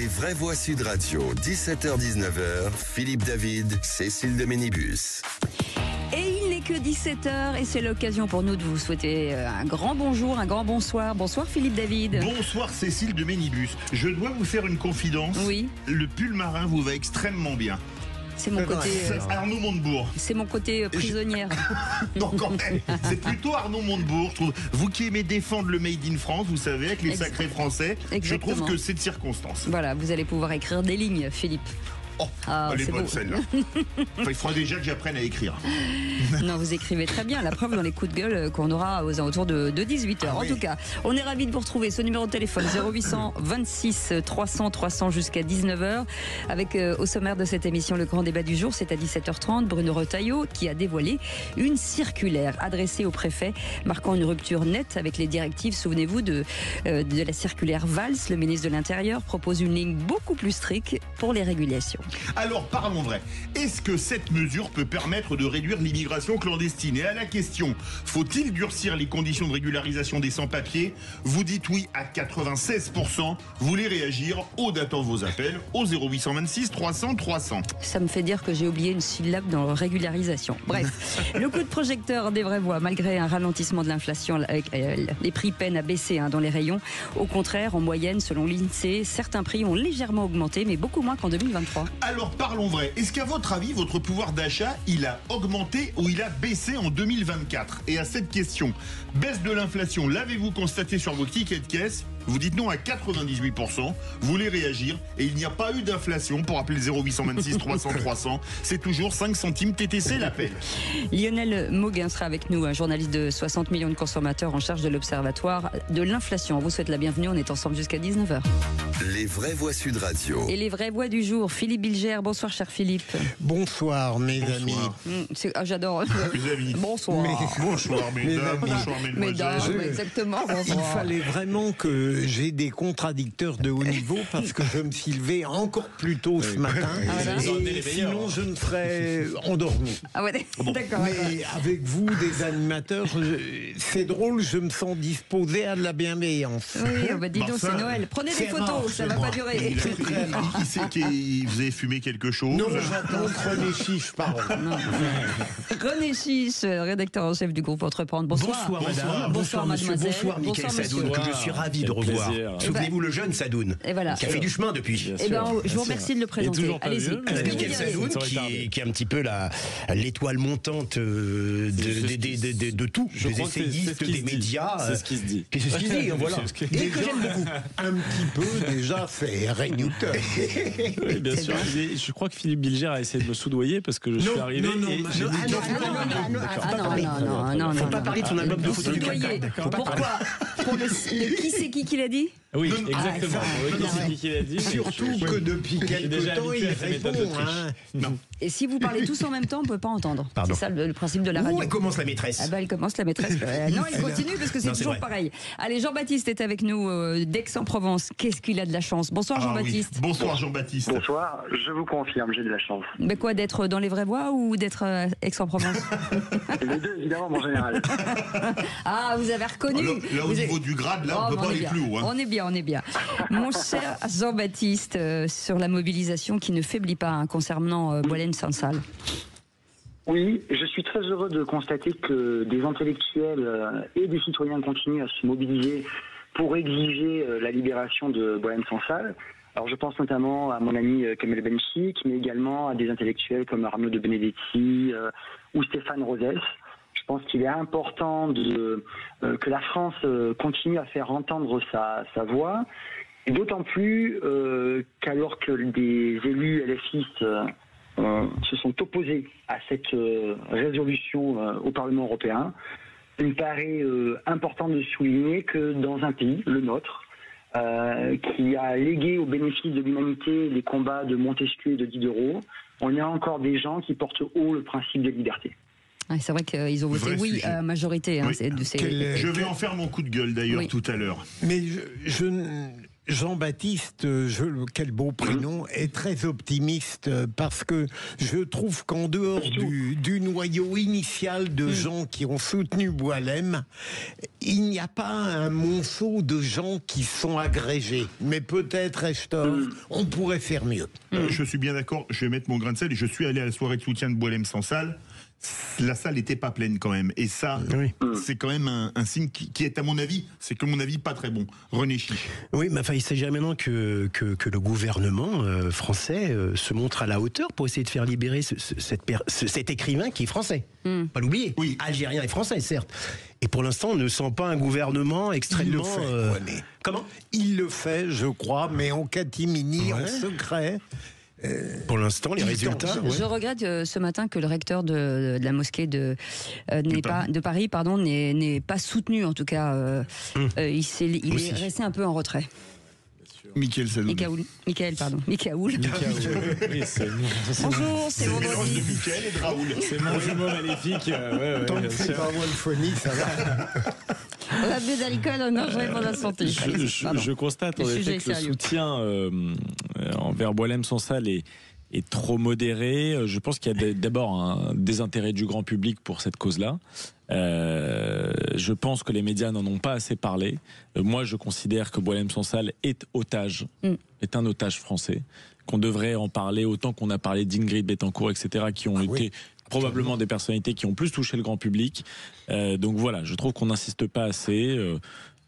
Les vraies voix Sud Radio, 17h-19h, Philippe David, Cécile de Ménibus. Et il n'est que 17h et c'est l'occasion pour nous de vous souhaiter un grand bonjour, un grand bonsoir. Bonsoir Philippe David. Bonsoir Cécile de Ménibus. Je dois vous faire une confidence. Oui. Le pull marin vous va extrêmement bien. C'est mon côté. Arnaud Montebourg. C'est mon côté prisonnière. Non, quand même. C'est plutôt Arnaud Montebourg. Je trouve. Vous qui aimez défendre le Made in France, vous savez, avec les sacrés français, Exactement. je trouve que c'est de circonstance. Voilà, vous allez pouvoir écrire des lignes, Philippe. Oh, elle est bonne celle-là. Enfin, il faudra déjà que j'apprenne à écrire. Non, vous écrivez très bien. La preuve dans les coups de gueule qu'on aura aux alentours de 18h. Ah, en tout cas, on est ravis de vous retrouver. Ce numéro de téléphone 0800 26 300 300 jusqu'à 19h. Avec au sommaire de cette émission le grand débat du jour, c'est à 17h30. Bruno Retailleau qui a dévoilé une circulaire adressée au préfet, marquant une rupture nette avec les directives. Souvenez-vous de la circulaire Valls. Le ministre de l'Intérieur propose une ligne beaucoup plus stricte pour les régulations. Alors parlons vrai. Est-ce que cette mesure peut permettre de réduire l'immigration clandestine? Et à la question, faut-il durcir les conditions de régularisation des sans-papiers? Vous dites oui à 96%. Vous voulez réagir? Aude attend vos appels au 0826 300 300. Ça me fait dire que j'ai oublié une syllabe dans régularisation. Bref, le coup de projecteur des vraies voix, malgré un ralentissement de l'inflation, les prix peinent à baisser dans les rayons. Au contraire, en moyenne, selon l'INSEE, certains prix ont légèrement augmenté, mais beaucoup moins qu'en 2023. Alors parlons vrai, est-ce qu'à votre avis, votre pouvoir d'achat, il a augmenté ou il a baissé en 2024? Et à cette question, baisse de l'inflation, l'avez-vous constaté sur vos tickets de caisse? Vous dites non à 98%, vous voulez réagir et il n'y a pas eu d'inflation pour appeler le 0826 300 300. C'est toujours 5 centimes TTC l'appel. Lionel Mauguin sera avec nous, un journaliste de 60 millions de consommateurs en charge de l'Observatoire de l'inflation. On vous souhaite la bienvenue, on est ensemble jusqu'à 19h. Les vraies voix Sud Radio. Et les vraies voix du jour, Philippe Bilger. Bonsoir cher Philippe. Bonsoir mes amis. J'adore. Les amis. Bonsoir. Bonsoir mesdames, bonsoir mesdemoiselles. Exactement. Il fallait vraiment que j'ai des contradicteurs de haut niveau parce que je me suis levé encore plus tôt ce matin. Et sinon je me serais endormi. Ah ouais, d'accord. Mais avec vous, des animateurs, c'est drôle, je me sens disposé à de la bienveillance. Oui, dis donc, c'est Noël. Prenez des photos, ça va pas durer. Qui c'est qui vous avez fumé quelque chose? Non, j'attends René Chiche, pardon. René Chiche, rédacteur en chef du groupe Entreprendre. Bonsoir. Bonsoir madame. Bonsoir mademoiselle. Bonsoir Mickaël Sadoun, que je suis ravi de revoir. Souvenez-vous le jeune Sadoun, Et voilà. qui a fait du chemin depuis. Eh ben, je vous remercie de le présenter. Allez-y. Mickaël Sadoun, qui est un petit peu l'étoile montante de tout, des essayistes, des médias. C'est ce qui se dit. C'est ce qui se dit, voilà. Et que j'aime beaucoup. Un petit peu, déjà, c'est Ray Newton. Oui, bien sûr. Je crois que Philippe Bilger a essayé de me soudoyer parce que je suis arrivé. Non. Faut pas parler de son album de photos du Soudoyer. Canada. Pourquoi? Pour le qui c'est qui l'a dit? Oui, exactement. Oui, c'est qui l'a dit. Surtout que depuis quelque temps, il répond. Non. Et si vous parlez tous en même temps, on ne peut pas entendre. Pardon. C'est ça le principe de la radio. Où elle commence la maîtresse? Ah bah elle commence la maîtresse. Non, elle continue parce que c'est Non, c'est toujours vrai. pareil. Allez, Jean-Baptiste est avec nous d'Aix-en-Provence. Qu'est-ce qu'il a de la chance. Bonsoir Jean-Baptiste. Oui. Bonsoir Jean-Baptiste. Bonsoir, je vous confirme, j'ai de la chance. Mais quoi, d'être dans les vraies voies ou d'être à Aix-en-Provence? Les deux, évidemment, mon général. Ah, vous avez reconnu. Là, au niveau du grade, là, on peut pas aller plus haut. On est bien. Mon cher Jean-Baptiste, sur la mobilisation qui ne faiblit pas concernant Boualem-Sansal. Oui, je suis très heureux de constater que des intellectuels et des citoyens continuent à se mobiliser pour exiger la libération de Boualem-Sansal. Alors je pense notamment à mon ami Kamel Benchik, mais également à des intellectuels comme Arnaud de Benedetti ou Stéphane Rosès. Je pense qu'il est important que la France continue à faire entendre sa voix, et d'autant plus qu'alors que des élus LFistes se sont opposés à cette résolution au Parlement européen, il me paraît important de souligner que dans un pays, le nôtre, qui a légué au bénéfice de l'humanité les combats de Montesquieu et de Diderot, on a encore des gens qui portent haut le principe de liberté. Ah, c'est vrai qu'ils ont voté Vrai oui sujet. à majorité. Oui. Je vais en faire mon coup de gueule d'ailleurs Oui. tout à l'heure. Mais Jean-Baptiste, quel beau prénom, est très optimiste parce que je trouve qu'en dehors du noyau initial de gens qui ont soutenu Boualem, il n'y a pas un monceau de gens qui sont agrégés. Mais peut-être, ai-je tort, on pourrait faire mieux. Je suis bien d'accord, je vais mettre mon grain de sel et je suis allé à la soirée de soutien de Boualem Sansal. La salle n'était pas pleine quand même. Et ça, c'est quand même un signe qui est, à mon avis, c'est que mon avis, pas très bon. René Chiche. Oui, mais enfin, il s'agit maintenant que le gouvernement français se montre à la hauteur pour essayer de faire libérer cet écrivain qui est français. Pas l'oublier. Oui. Algérien et français, certes. Et pour l'instant, on ne sent pas un gouvernement extrêmement... Comment ? Il le fait, je crois, mais en catimini, en secret... Pour l'instant, les résultats. Je regrette ce matin que le recteur de la mosquée de Paris, n'est pas soutenu. En tout cas, il est resté un peu en retrait. Michael Sadoun. Michaoul. Bonjour, c'est vendredi. Michael et de Raoul. C'est mon jumeau maléfique. Tant que c'est pas moi le phonique, ça va. L'abus d'alcool est dangereux pour la santé. Je constate en effet que le soutien envers Boualem Sansal est trop modéré. Je pense qu'il y a d'abord un désintérêt du grand public pour cette cause-là. Je pense que les médias n'en ont pas assez parlé. Moi, je considère que Boualem Sansal est un otage français, qu'on devrait en parler autant qu'on a parlé d'Ingrid Betancourt, etc., qui ont été probablement des personnalités qui ont plus touché le grand public. Donc voilà, je trouve qu'on n'insiste pas assez.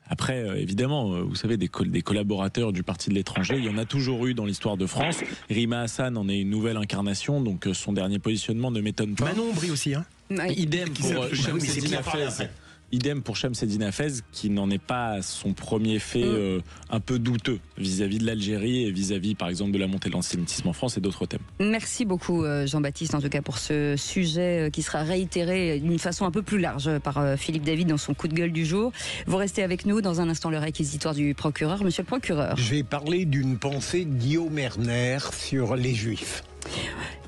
Après, évidemment, vous savez, des collaborateurs du Parti de l'étranger, il y en a toujours eu dans l'histoire de France. Rima Hassan en est une nouvelle incarnation, donc son dernier positionnement ne m'étonne pas. Manon Bry aussi, hein. Idem pour Chamseddine Hafez, qui n'en est pas à son premier fait un peu douteux vis-à-vis de l'Algérie et vis-à-vis, par exemple, de la montée de l'antisémitisme en France et d'autres thèmes. Merci beaucoup, Jean-Baptiste, en tout cas, pour ce sujet qui sera réitéré d'une façon un peu plus large par Philippe David dans son coup de gueule du jour. Vous restez avec nous dans un instant, le réquisitoire du procureur. Monsieur le procureur. Je vais parler d'une pensée de Guillaume Erner sur les Juifs.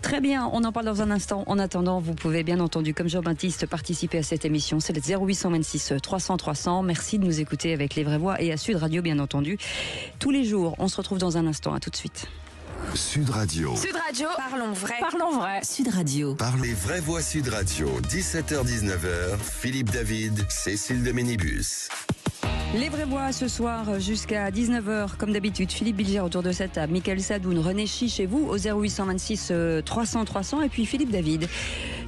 Très bien, on en parle dans un instant. En attendant, vous pouvez bien entendu, comme Jean-Baptiste, participer à cette émission. C'est le 0826 300 300. Merci de nous écouter avec Les Vraies Voix et à Sud Radio, bien entendu. Tous les jours, on se retrouve dans un instant. À tout de suite. Sud Radio. Sud Radio, parlons vrai. Parlons vrai. Sud Radio. Par Les Vraies Voix Sud Radio, 17h-19h, Philippe David, Cécile de Ménibus. Les Vraies Voix ce soir jusqu'à 19h, comme d'habitude. Philippe Bilger autour de cette table, Michael Sadoun, René Chiche et vous au 0826 300 300. Et puis Philippe David,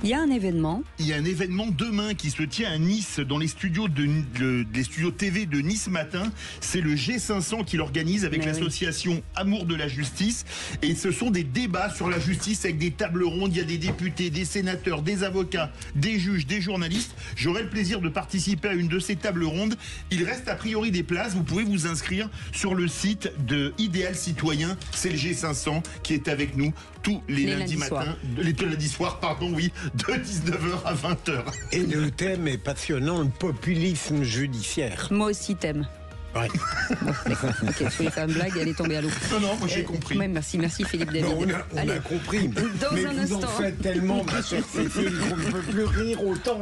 il y a un événement. Il y a un événement demain qui se tient à Nice, dans les studios des studios TV de Nice Matin. C'est le G500 qui l'organise avec l'association Amour de la Justice. Et ce sont des débats sur la justice avec des tables rondes. Il y a des députés, des sénateurs, des avocats, des juges, des journalistes. J'aurai le plaisir de participer à une de ces tables rondes. Il reste a priori des places. Vous pouvez vous inscrire sur le site de Idéal Citoyen. C'est le G500 qui est avec nous tous les lundis matins, les lundis soirs, de 19h à 20h. Et le thème est passionnant, le populisme judiciaire. Moi aussi thème. Ouais. Ok, je voulais faire une blague, elle est tombée à l'eau. Non, moi j'ai compris. Ouais, merci Philippe David. On a compris. Mais un vous instant. en faites tellement, ma chère Cécile, qu'on ne peut plus rire autant.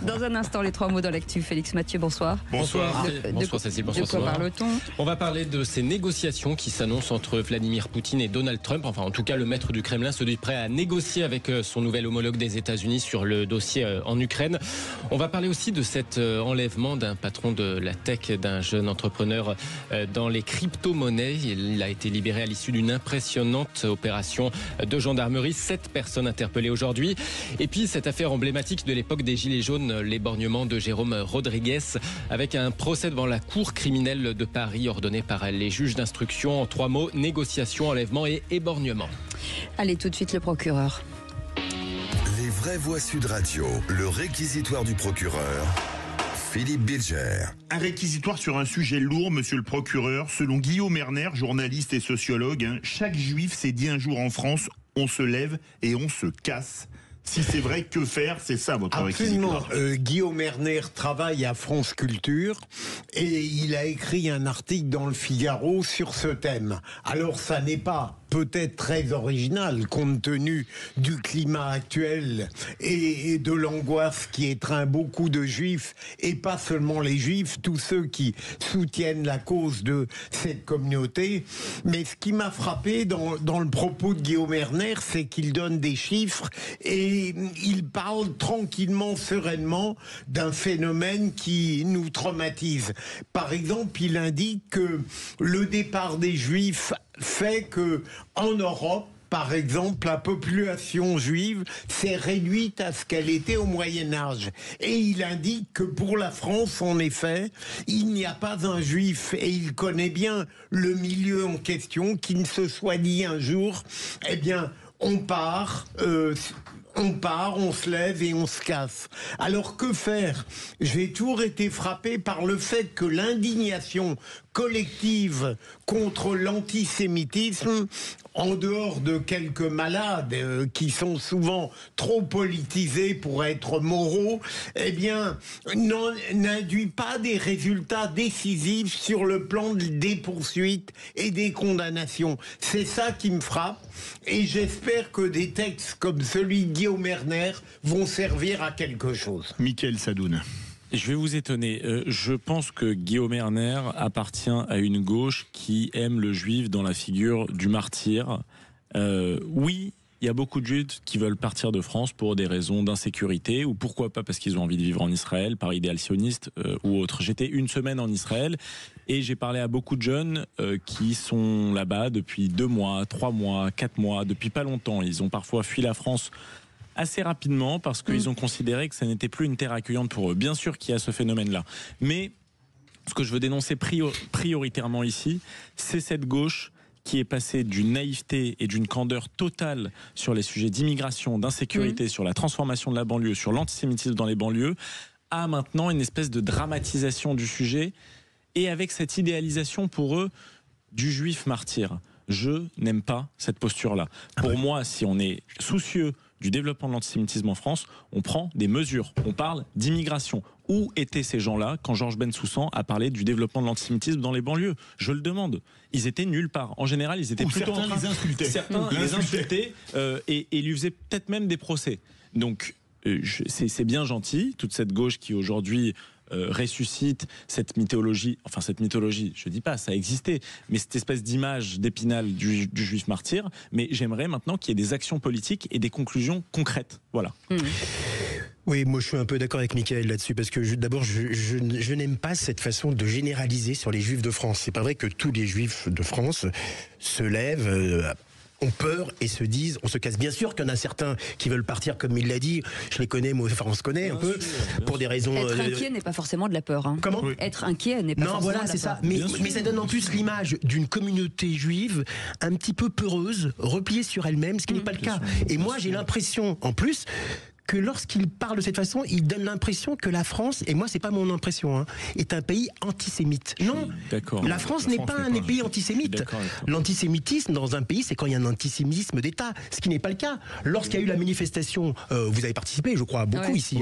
Dans un instant, les trois mots dans l'actu. Félix Mathieu, bonsoir. Bonsoir. Bonsoir Cécile, bonsoir. De quoi parle-t-on ? On va parler de ces négociations qui s'annoncent entre Vladimir Poutine et Donald Trump. Enfin, en tout cas, le maître du Kremlin se dit prêt à négocier avec son nouvel homologue des États-Unis sur le dossier en Ukraine. On va parler aussi de cet enlèvement d'un patron de la tech, d'un jeune entrepreneur dans les crypto-monnaies. Il a été libéré à l'issue d'une impressionnante opération de gendarmerie. 7 personnes interpellées aujourd'hui. Et puis cette affaire emblématique de l'époque des Gilets jaunes, l'éborgnement de Jérôme Rodriguez, avec un procès devant la cour criminelle de Paris ordonné par les juges d'instruction. En 3 mots, négociation, enlèvement et éborgnement. Allez, tout de suite le procureur. Les Vraies Voix Sud Radio, le réquisitoire du procureur. Philippe Bilger. Un réquisitoire sur un sujet lourd, monsieur le procureur. Selon Guillaume Erner, journaliste et sociologue, chaque juif s'est dit un jour en France, on se lève et on se casse. Si c'est vrai, que faire? C'est ça votre réquisitoire. Guillaume Erner travaille à France Culture et il a écrit un article dans le Figaro sur ce thème. Alors ça n'est pas peut-être très original compte tenu du climat actuel et de l'angoisse qui étreint beaucoup de juifs, et pas seulement les juifs, tous ceux qui soutiennent la cause de cette communauté. Mais ce qui m'a frappé dans le propos de Guillaume Erner, c'est qu'il donne des chiffres et il parle tranquillement, sereinement d'un phénomène qui nous traumatise. Par exemple, il indique que le départ des Juifs fait que, en Europe, par exemple, la population juive s'est réduite à ce qu'elle était au Moyen-Âge. Et il indique que pour la France, en effet, il n'y a pas un juif, et il connaît bien le milieu en question, qui ne se soit dit un jour, eh bien, on part, on se lève et on se casse. Alors que faire ? J'ai toujours été frappé par le fait que l'indignation collective contre l'antisémitisme, en dehors de quelques malades qui sont souvent trop politisés pour être moraux, eh bien, n'induit pas des résultats décisifs sur le plan des poursuites et des condamnations. C'est ça qui me frappe, et j'espère que des textes comme celui de Guillaume Erner vont servir à quelque chose. Mickaël Sadoun. Je vais vous étonner. Je pense que Guillaume Erner appartient à une gauche qui aime le juif dans la figure du martyr. Oui, il y a beaucoup de juifs qui veulent partir de France pour des raisons d'insécurité, ou pourquoi pas parce qu'ils ont envie de vivre en Israël, par idéal sioniste ou autre. J'étais une semaine en Israël et j'ai parlé à beaucoup de jeunes qui sont là-bas depuis 2 mois, 3 mois, 4 mois, depuis pas longtemps. Ils ont parfois fui la France assez rapidement parce qu'ils ont considéré que ça n'était plus une terre accueillante pour eux. Bien sûr qu'il y a ce phénomène-là. Mais ce que je veux dénoncer prioritairement ici, c'est cette gauche qui est passée d'une naïveté et d'une candeur totale sur les sujets d'immigration, d'insécurité, sur la transformation de la banlieue, sur l'antisémitisme dans les banlieues, à maintenant une espèce de dramatisation du sujet, et avec cette idéalisation pour eux du juif martyr. Je n'aime pas cette posture-là. Pour moi, si on est soucieux du développement de l'antisémitisme en France, on prend des mesures. On parle d'immigration. Où étaient ces gens-là quand Georges Bensoussan a parlé du développement de l'antisémitisme dans les banlieues ? Je le demande. Ils étaient nulle part. En général, ils étaient plutôt certains les insultaient. Certains les insultaient et lui faisaient peut-être même des procès. Donc, c'est bien gentil, toute cette gauche qui aujourd'hui ressuscite cette mythologie, je dis pas, ça existait, mais cette espèce d'image d'Épinal du juif martyr, mais j'aimerais maintenant qu'il y ait des actions politiques et des conclusions concrètes. Voilà. Oui, moi je suis un peu d'accord avec Mickaël là-dessus, parce que d'abord je n'aime pas cette façon de généraliser sur les juifs de France. C'est pas vrai que tous les juifs de France se lèvent, ont peur et se disent, on se casse. Bien sûr qu'il y en a certains qui veulent partir, comme il l'a dit, je les connais, moi, enfin on se connaît un peu, pour des raisons... Être inquiet n'est pas forcément de la peur. Hein. Comment ? Être inquiet n'est pas forcément voilà, de la c'est peur. ça. Mais ça donne en plus l'image d'une communauté juive un petit peu peureuse, repliée sur elle-même, ce qui n'est pas le cas. Et moi j'ai l'impression, en plus, que lorsqu'il parle de cette façon, il donne l'impression que la France, et moi c'est pas mon impression, hein, est un pays antisémite. Non, la France n'est pas un pays antisémite. L'antisémitisme dans un pays, c'est quand il y a un antisémitisme d'État, ce qui n'est pas le cas. Lorsqu'il y a eu la manifestation, vous avez participé, je crois, beaucoup ici,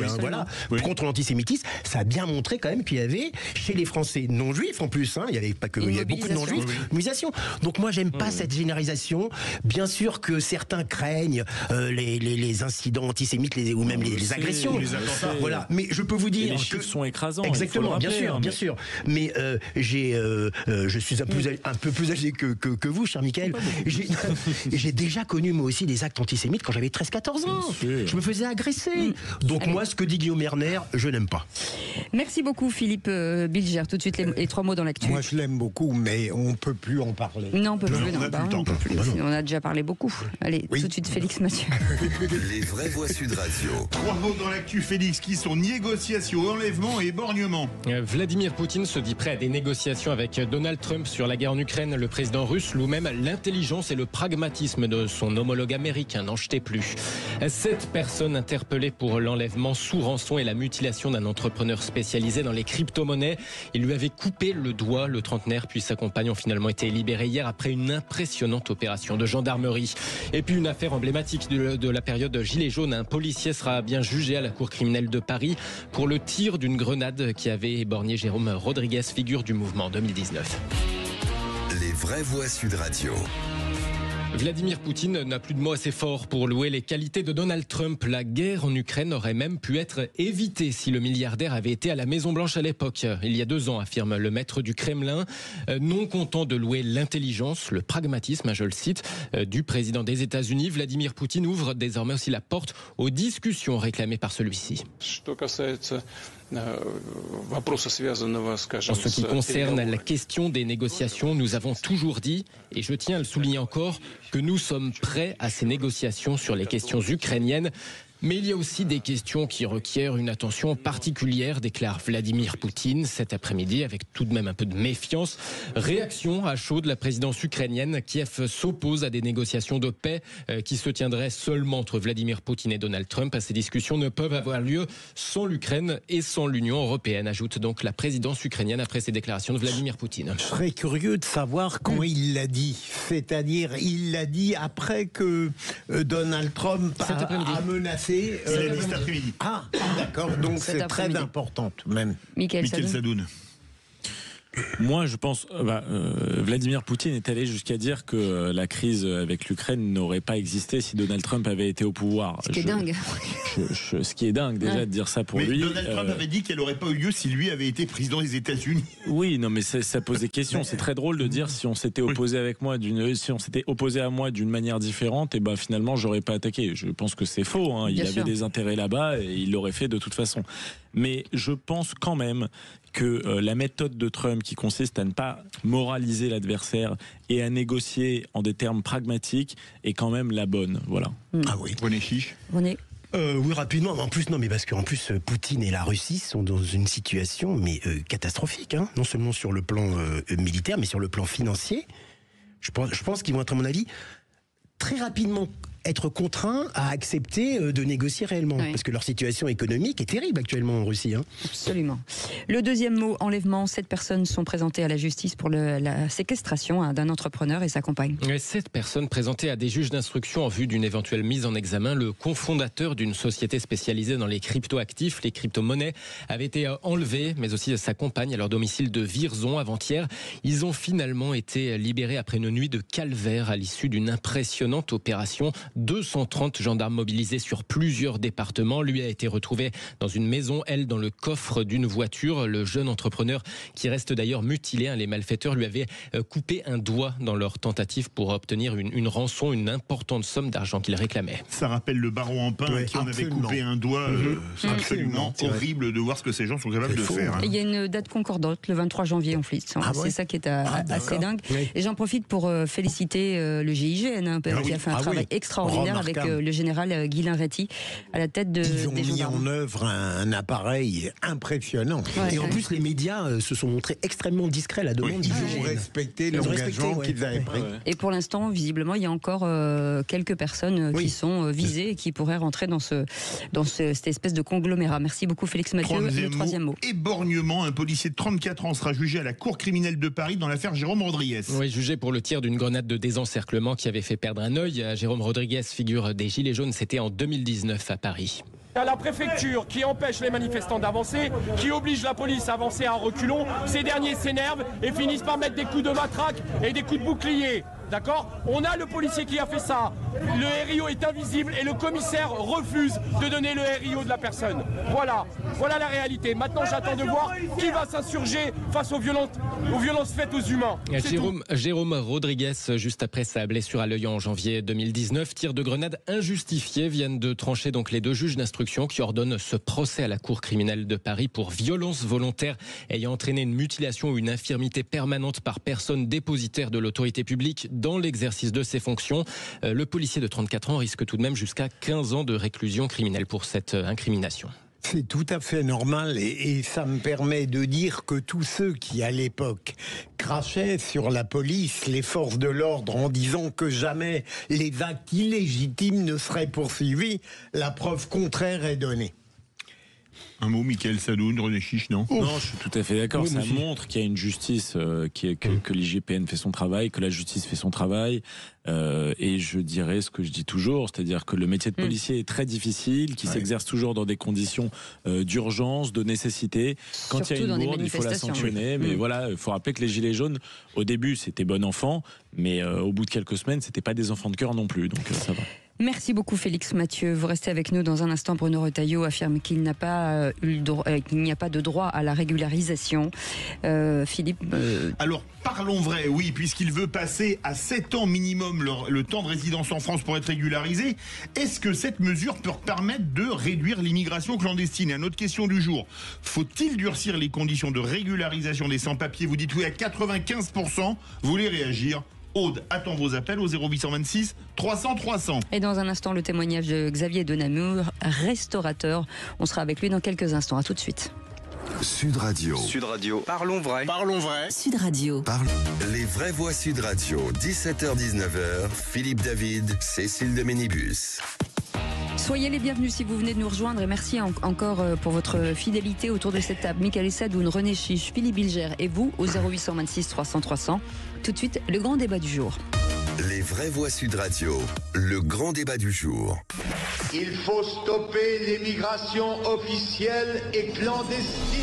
contre l'antisémitisme, ça a bien montré quand même qu'il y avait, chez les Français non-juifs en plus, hein, il y avait pas que, il y avait beaucoup de non-juifs, mobilisation. Donc moi j'aime pas cette généralisation. Bien sûr que certains craignent les incidents antisémites, ou même les agressions. Voilà. Mais je peux vous dire les chiffres sont écrasants. Exactement, bien sûr. Mais je suis un peu plus âgé que vous, cher Mickaël. J'ai déjà connu moi aussi des actes antisémites quand j'avais 13-14 ans. Je me faisais agresser. Donc moi, ce que dit Guillaume Erner, je n'aime pas. Merci beaucoup Philippe Bilger. Tout de suite les 3 mots dans l'actu. Moi je l'aime beaucoup, mais on ne peut plus en parler. Non, on peut plus. On a déjà parlé beaucoup. Allez, tout de suite Félix Mathieu. Les vraies voix Sud Radio. 3 mots dans l'actu, Félix, qui sont négociations, enlèvement et éborgnement. Vladimir Poutine se dit prêt à des négociations avec Donald Trump sur la guerre en Ukraine. Le président russe loue même l'intelligence et le pragmatisme de son homologue américain. N'en jetez plus. 7 personnes interpellées pour l'enlèvement sous rançon et la mutilation d'un entrepreneur spécialisé dans les crypto-monnaies. Il lui avait coupé le doigt. Le trentenaire puis sa compagne ont finalement été libérés hier après une impressionnante opération de gendarmerie. Et puis une affaire emblématique de la période Gilets jaunes. Un policier sera bien jugé à la cour criminelle de Paris pour le tir d'une grenade qui avait éborgné Jérôme Rodriguez, figure du mouvement 2019. Les vraies voix Sud Radio. Vladimir Poutine n'a plus de mots assez forts pour louer les qualités de Donald Trump. La guerre en Ukraine aurait même pu être évitée si le milliardaire avait été à la Maison-Blanche à l'époque. Il y a 2 ans, affirme le maître du Kremlin, non content de louer l'intelligence, le pragmatisme, je le cite, du président des États-Unis. Vladimir Poutine ouvre désormais aussi la porte aux discussions réclamées par celui-ci. En ce qui concerne la question des négociations, nous avons toujours dit, et je tiens à le souligner encore, que nous sommes prêts à ces négociations sur les questions ukrainiennes. Mais il y a aussi des questions qui requièrent une attention particulière, déclare Vladimir Poutine cet après-midi, avec tout de même un peu de méfiance. Réaction à chaud de la présidence ukrainienne. Kiev s'oppose à des négociations de paix qui se tiendraient seulement entre Vladimir Poutine et Donald Trump. Ces discussions ne peuvent avoir lieu sans l'Ukraine et sans l'Union européenne, ajoute donc la présidence ukrainienne après ces déclarations de Vladimir Poutine. Je serais curieux de savoir quand il l'a dit. C'est-à-dire, il l'a dit après que Donald Trump a menacé. Cet après-midi. Ah, d'accord, donc c'est très important tout de même. Michael Sadoun. Moi, je pense, Vladimir Poutine est allé jusqu'à dire que la crise avec l'Ukraine n'aurait pas existé si Donald Trump avait été au pouvoir. Ce qui est dingue. Ce qui est dingue déjà de dire ça pour lui. Mais Donald Trump avait dit qu'elle n'aurait pas eu lieu si lui avait été président des États-Unis. Oui, non, mais ça pose des questions. C'est très drôle de dire si on s'était opposé si on s'était opposé à moi d'une manière différente, et ben finalement j'aurais pas attaqué. Je pense que c'est faux. Hein. Il avait des intérêts là-bas et il l'aurait fait de toute façon. Mais je pense quand même que la méthode de Trump qui consiste à ne pas moraliser l'adversaire et à négocier en des termes pragmatiques est quand même la bonne. Voilà. Ah oui. René Chiche. René. Oui, rapidement. En plus, non, mais parce qu'en plus, Poutine et la Russie sont dans une situation catastrophique, hein. Non seulement sur le plan militaire, mais sur le plan financier. Je pense qu'ils vont être, à mon avis, très rapidement être contraints à accepter de négocier réellement. Oui. Parce que leur situation économique est terrible actuellement en Russie. Hein. Absolument. Le deuxième mot, enlèvement. 7 personnes sont présentées à la justice pour la séquestration d'un entrepreneur et sa compagne. 7 personnes présentées à des juges d'instruction en vue d'une éventuelle mise en examen. Le cofondateur d'une société spécialisée dans les crypto-actifs, les crypto-monnaies, avait été enlevé, mais aussi sa compagne à leur domicile de Vierzon avant-hier. Ils ont finalement été libérés après une nuit de calvaire à l'issue d'une impressionnante opération. 230 gendarmes mobilisés sur plusieurs départements. Lui a été retrouvé dans une maison, elle dans le coffre d'une voiture. Le jeune entrepreneur, qui reste d'ailleurs mutilé, les malfaiteurs lui avaient coupé un doigt dans leur tentative pour obtenir une rançon, une importante somme d'argent qu'il réclamait. Ça rappelle le baron Empin qui en avait coupé un doigt. C'est absolument horrible de voir ce que ces gens sont capables de faire. Il y a une date concordante, le 23 janvier en Flitz. C'est ça qui est assez dingue. Oui. Et j'en profite pour féliciter le GIGN qui a fait un travail extraordinaire avec le général Guylain Réty à la tête des gendarmes. Ils ont mis en œuvre un appareil impressionnant. Et en plus, les médias se sont montrés extrêmement discrets à la demande. Ils ont respecté l'engagement qu'ils avaient pris. Et pour l'instant, visiblement, il y a encore quelques personnes qui sont visées et qui pourraient rentrer dans cette espèce de conglomérat. Merci beaucoup Félix Mathieu. Le troisième mot. Éborgnement, un policier de 34 ans sera jugé à la cour criminelle de Paris dans l'affaire Jérôme Rodriguez. Oui, jugé pour le tir d'une grenade de désencerclement qui avait fait perdre un œil à Jérôme Rodriguez, figure des Gilets jaunes, c'était en 2019 à Paris. À la préfecture qui empêche les manifestants d'avancer, qui oblige la police à avancer à reculons, ces derniers s'énervent et finissent par mettre des coups de matraque et des coups de bouclier. D'accord ? On a le policier qui a fait ça. Le RIO est invisible et le commissaire refuse de donner le RIO de la personne. Voilà la réalité. Maintenant, j'attends de voir qui va s'insurger face aux violences faites aux humains. Jérôme Rodriguez, juste après sa blessure à l'œil en janvier 2019, tir de grenade injustifié, viennent de trancher donc les 2 juges d'instruction qui ordonnent ce procès à la cour criminelle de Paris pour violence volontaire ayant entraîné une mutilation ou une infirmité permanente par personne dépositaire de l'autorité publique dans l'exercice de ses fonctions. Le policier de 34 ans risque tout de même jusqu'à 15 ans de réclusion criminelle pour cette incrimination. C'est tout à fait normal et ça me permet de dire que tous ceux qui, à l'époque, crachaient sur la police, les forces de l'ordre, en disant que jamais les actes illégitimes ne seraient poursuivis, la preuve contraire est donnée. Un mot, Mickaël Sadoun, René Chiche, non? Non, je suis tout à fait d'accord. Ça montre qu'il y a une justice, que l'IGPN fait son travail, que la justice fait son travail. Et je dirais ce que je dis toujours, c'est-à-dire que le métier de policier est très difficile, qui s'exerce toujours dans des conditions d'urgence, de nécessité. Quand il y a une bourde, il faut la sanctionner. Mais voilà, il faut rappeler que les gilets jaunes, au début, c'était bon enfant, mais au bout de quelques semaines, c'était pas des enfants de cœur non plus. Donc ça va. Merci beaucoup Félix Mathieu. Vous restez avec nous dans un instant. Bruno Retailleau affirme qu'il n'y a pas de droit à la régularisation. Philippe Alors, parlons vrai, oui, puisqu'il veut passer à 7 ans minimum le temps de résidence en France pour être régularisé. Est-ce que cette mesure peut permettre de réduire l'immigration clandestine? Et une autre question du jour. Faut-il durcir les conditions de régularisation des sans-papiers? Vous dites oui à 95%. Vous voulez réagir? Aude attend vos appels au 0826 300 300. Et dans un instant, le témoignage de Xavier de Namur, restaurateur. On sera avec lui dans quelques instants. À tout de suite. Sud Radio. Sud Radio. Parlons vrai. Parlons vrai. Sud Radio. Les vraies voix Sud Radio. 17h-19h. Philippe David, Cécile de Ménibus. Soyez les bienvenus si vous venez de nous rejoindre et merci encore pour votre fidélité autour de cette table. Mickaël Sadoun, René Chiche, Philippe Bilger et vous au 0826 300 300. Tout de suite, le grand débat du jour. Les vraies voix Sud Radio, le grand débat du jour. Il faut stopper l'immigration officielle et clandestine.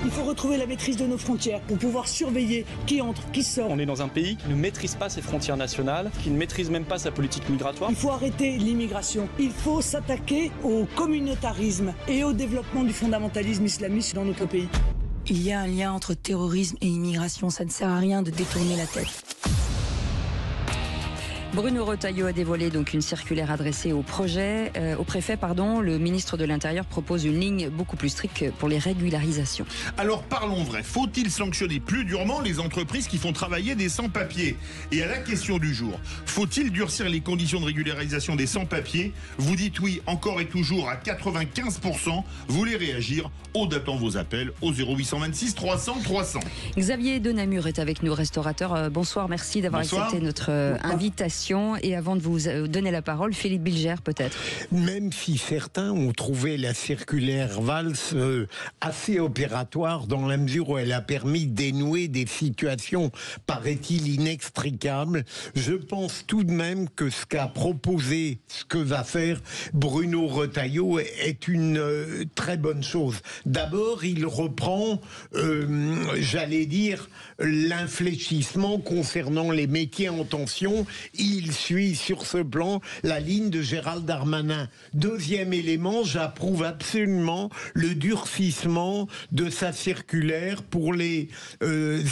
Il faut retrouver la maîtrise de nos frontières pour pouvoir surveiller qui entre, qui sort. On est dans un pays qui ne maîtrise pas ses frontières nationales, qui ne maîtrise même pas sa politique migratoire. Il faut arrêter l'immigration. Il faut s'attaquer au communautarisme et au développement du fondamentalisme islamiste dans notre pays. Il y a un lien entre terrorisme et immigration. Ça ne sert à rien de détourner la tête. Bruno Retailleau a dévoilé donc une circulaire adressée au préfet. Le ministre de l'Intérieur propose une ligne beaucoup plus stricte pour les régularisations. Alors parlons vrai, faut-il sanctionner plus durement les entreprises qui font travailler des sans-papiers? Et à la question du jour, faut-il durcir les conditions de régularisation des sans-papiers? Vous dites oui encore et toujours à 95%. Vous voulez réagir? Aude attend vos appels au 0826 300 300. Xavier de Namur est avec nous, restaurateur. Bonsoir, merci d'avoir accepté notre invitation. Et avant de vous donner la parole, Philippe Bilger peut-être. Même si certains ont trouvé la circulaire Valls assez opératoire dans la mesure où elle a permis de dénouer des situations, paraît-il, inextricables, je pense tout de même que ce qu'a proposé, ce que va faire Bruno Retailleau est une très bonne chose. D'abord, il reprend, j'allais dire, l'infléchissement concernant les métiers en tension. Il suit sur ce plan la ligne de Gérald Darmanin. Deuxième élément, j'approuve absolument le durcissement de sa circulaire pour les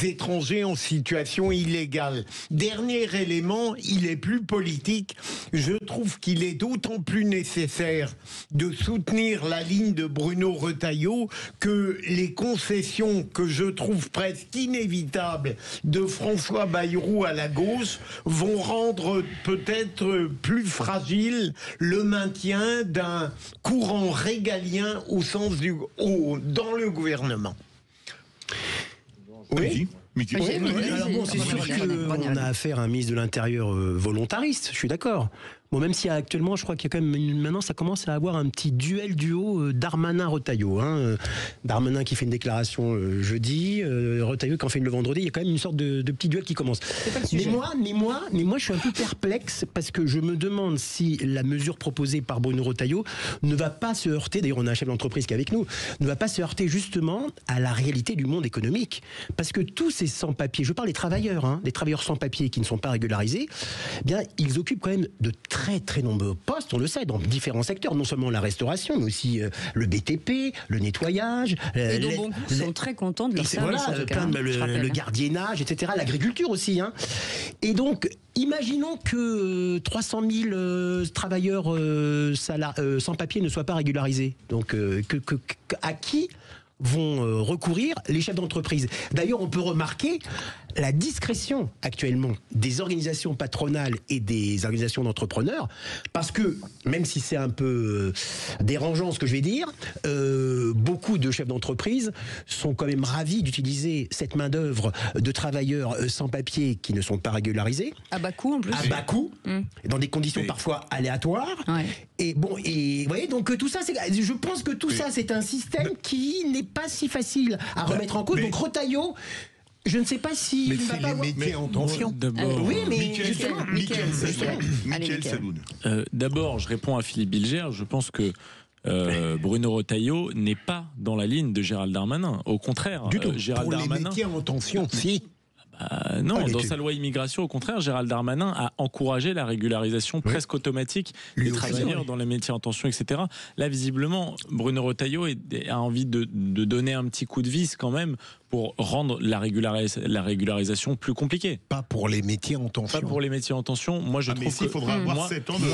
étrangers en situation illégale. Dernier élément, il est plus politique. Je trouve qu'il est d'autant plus nécessaire de soutenir la ligne de Bruno Retailleau que les concessions que je trouve presque inévitables de François Bayrou à la gauche vont rendre peut-être plus fragile le maintien d'un courant régalien au sens dans le gouvernement. Oui. Alors bon, c'est sûr qu'on a affaire à un ministre de l'Intérieur volontariste, je suis d'accord. Bon, même si actuellement, je crois qu'il y a quand même maintenant, ça commence à avoir un petit duo Darmanin-Retailleau. Darmanin qui fait une déclaration jeudi, Retailleau qui en fait une le vendredi. Il y a quand même une sorte de petit duel qui commence. Mais moi, je suis un peu perplexe parce que je me demande si la mesure proposée par Bruno Retailleau ne va pas se heurter. D'ailleurs, on a un chef d'entreprise qui est avec nous. Ne va pas se heurter justement à la réalité du monde économique, parce que tous ces sans-papiers, je parle des travailleurs, des travailleurs sans-papiers qui ne sont pas régularisés, eh bien, ils occupent quand même de très nombreux postes, on le sait, dans différents secteurs, non seulement la restauration, mais aussi le BTP, le nettoyage. Et donc, beaucoup sont très contents de leur service. Voilà, le gardiennage, etc., l'agriculture aussi. Et donc, imaginons que 300 000 travailleurs sans papier ne soient pas régularisés. Donc, à qui vont recourir les chefs d'entreprise? D'ailleurs, on peut remarquer la discrétion actuellement des organisations patronales et des organisations d'entrepreneurs, parce que, même si c'est un peu dérangeant ce que je vais dire, beaucoup de chefs d'entreprise sont quand même ravis d'utiliser cette main-d'œuvre de travailleurs sans papier qui ne sont pas régularisés. À bas coût en plus. À bas coût, dans des conditions parfois aléatoires. Ouais. Et bon, et vous voyez, donc tout ça, je pense que tout ça, c'est un système qui n'est pas si facile à remettre en cause. Donc Retailleau, je ne sais pas si mais c'est les métiers en tension. Oui, mais Mickaël Saloun. D'abord, je réponds à Philippe Bilger. Je pense que Bruno Retailleau n'est pas dans la ligne de Gérald Darmanin. Au contraire, du tout. Gérald Darmanin. Les métiers en tension, si. Non, dans sa loi immigration, au contraire, Gérald Darmanin a encouragé la régularisation presque automatique des travailleurs dans les métiers en tension, etc. Là, visiblement, Bruno Retailleau a envie de donner un petit coup de vis quand même pour rendre la régularisation plus compliquée. Pas pour les métiers en tension. Pas pour les métiers en tension. Moi, je trouve qu'il faudra avoir 7 ans de...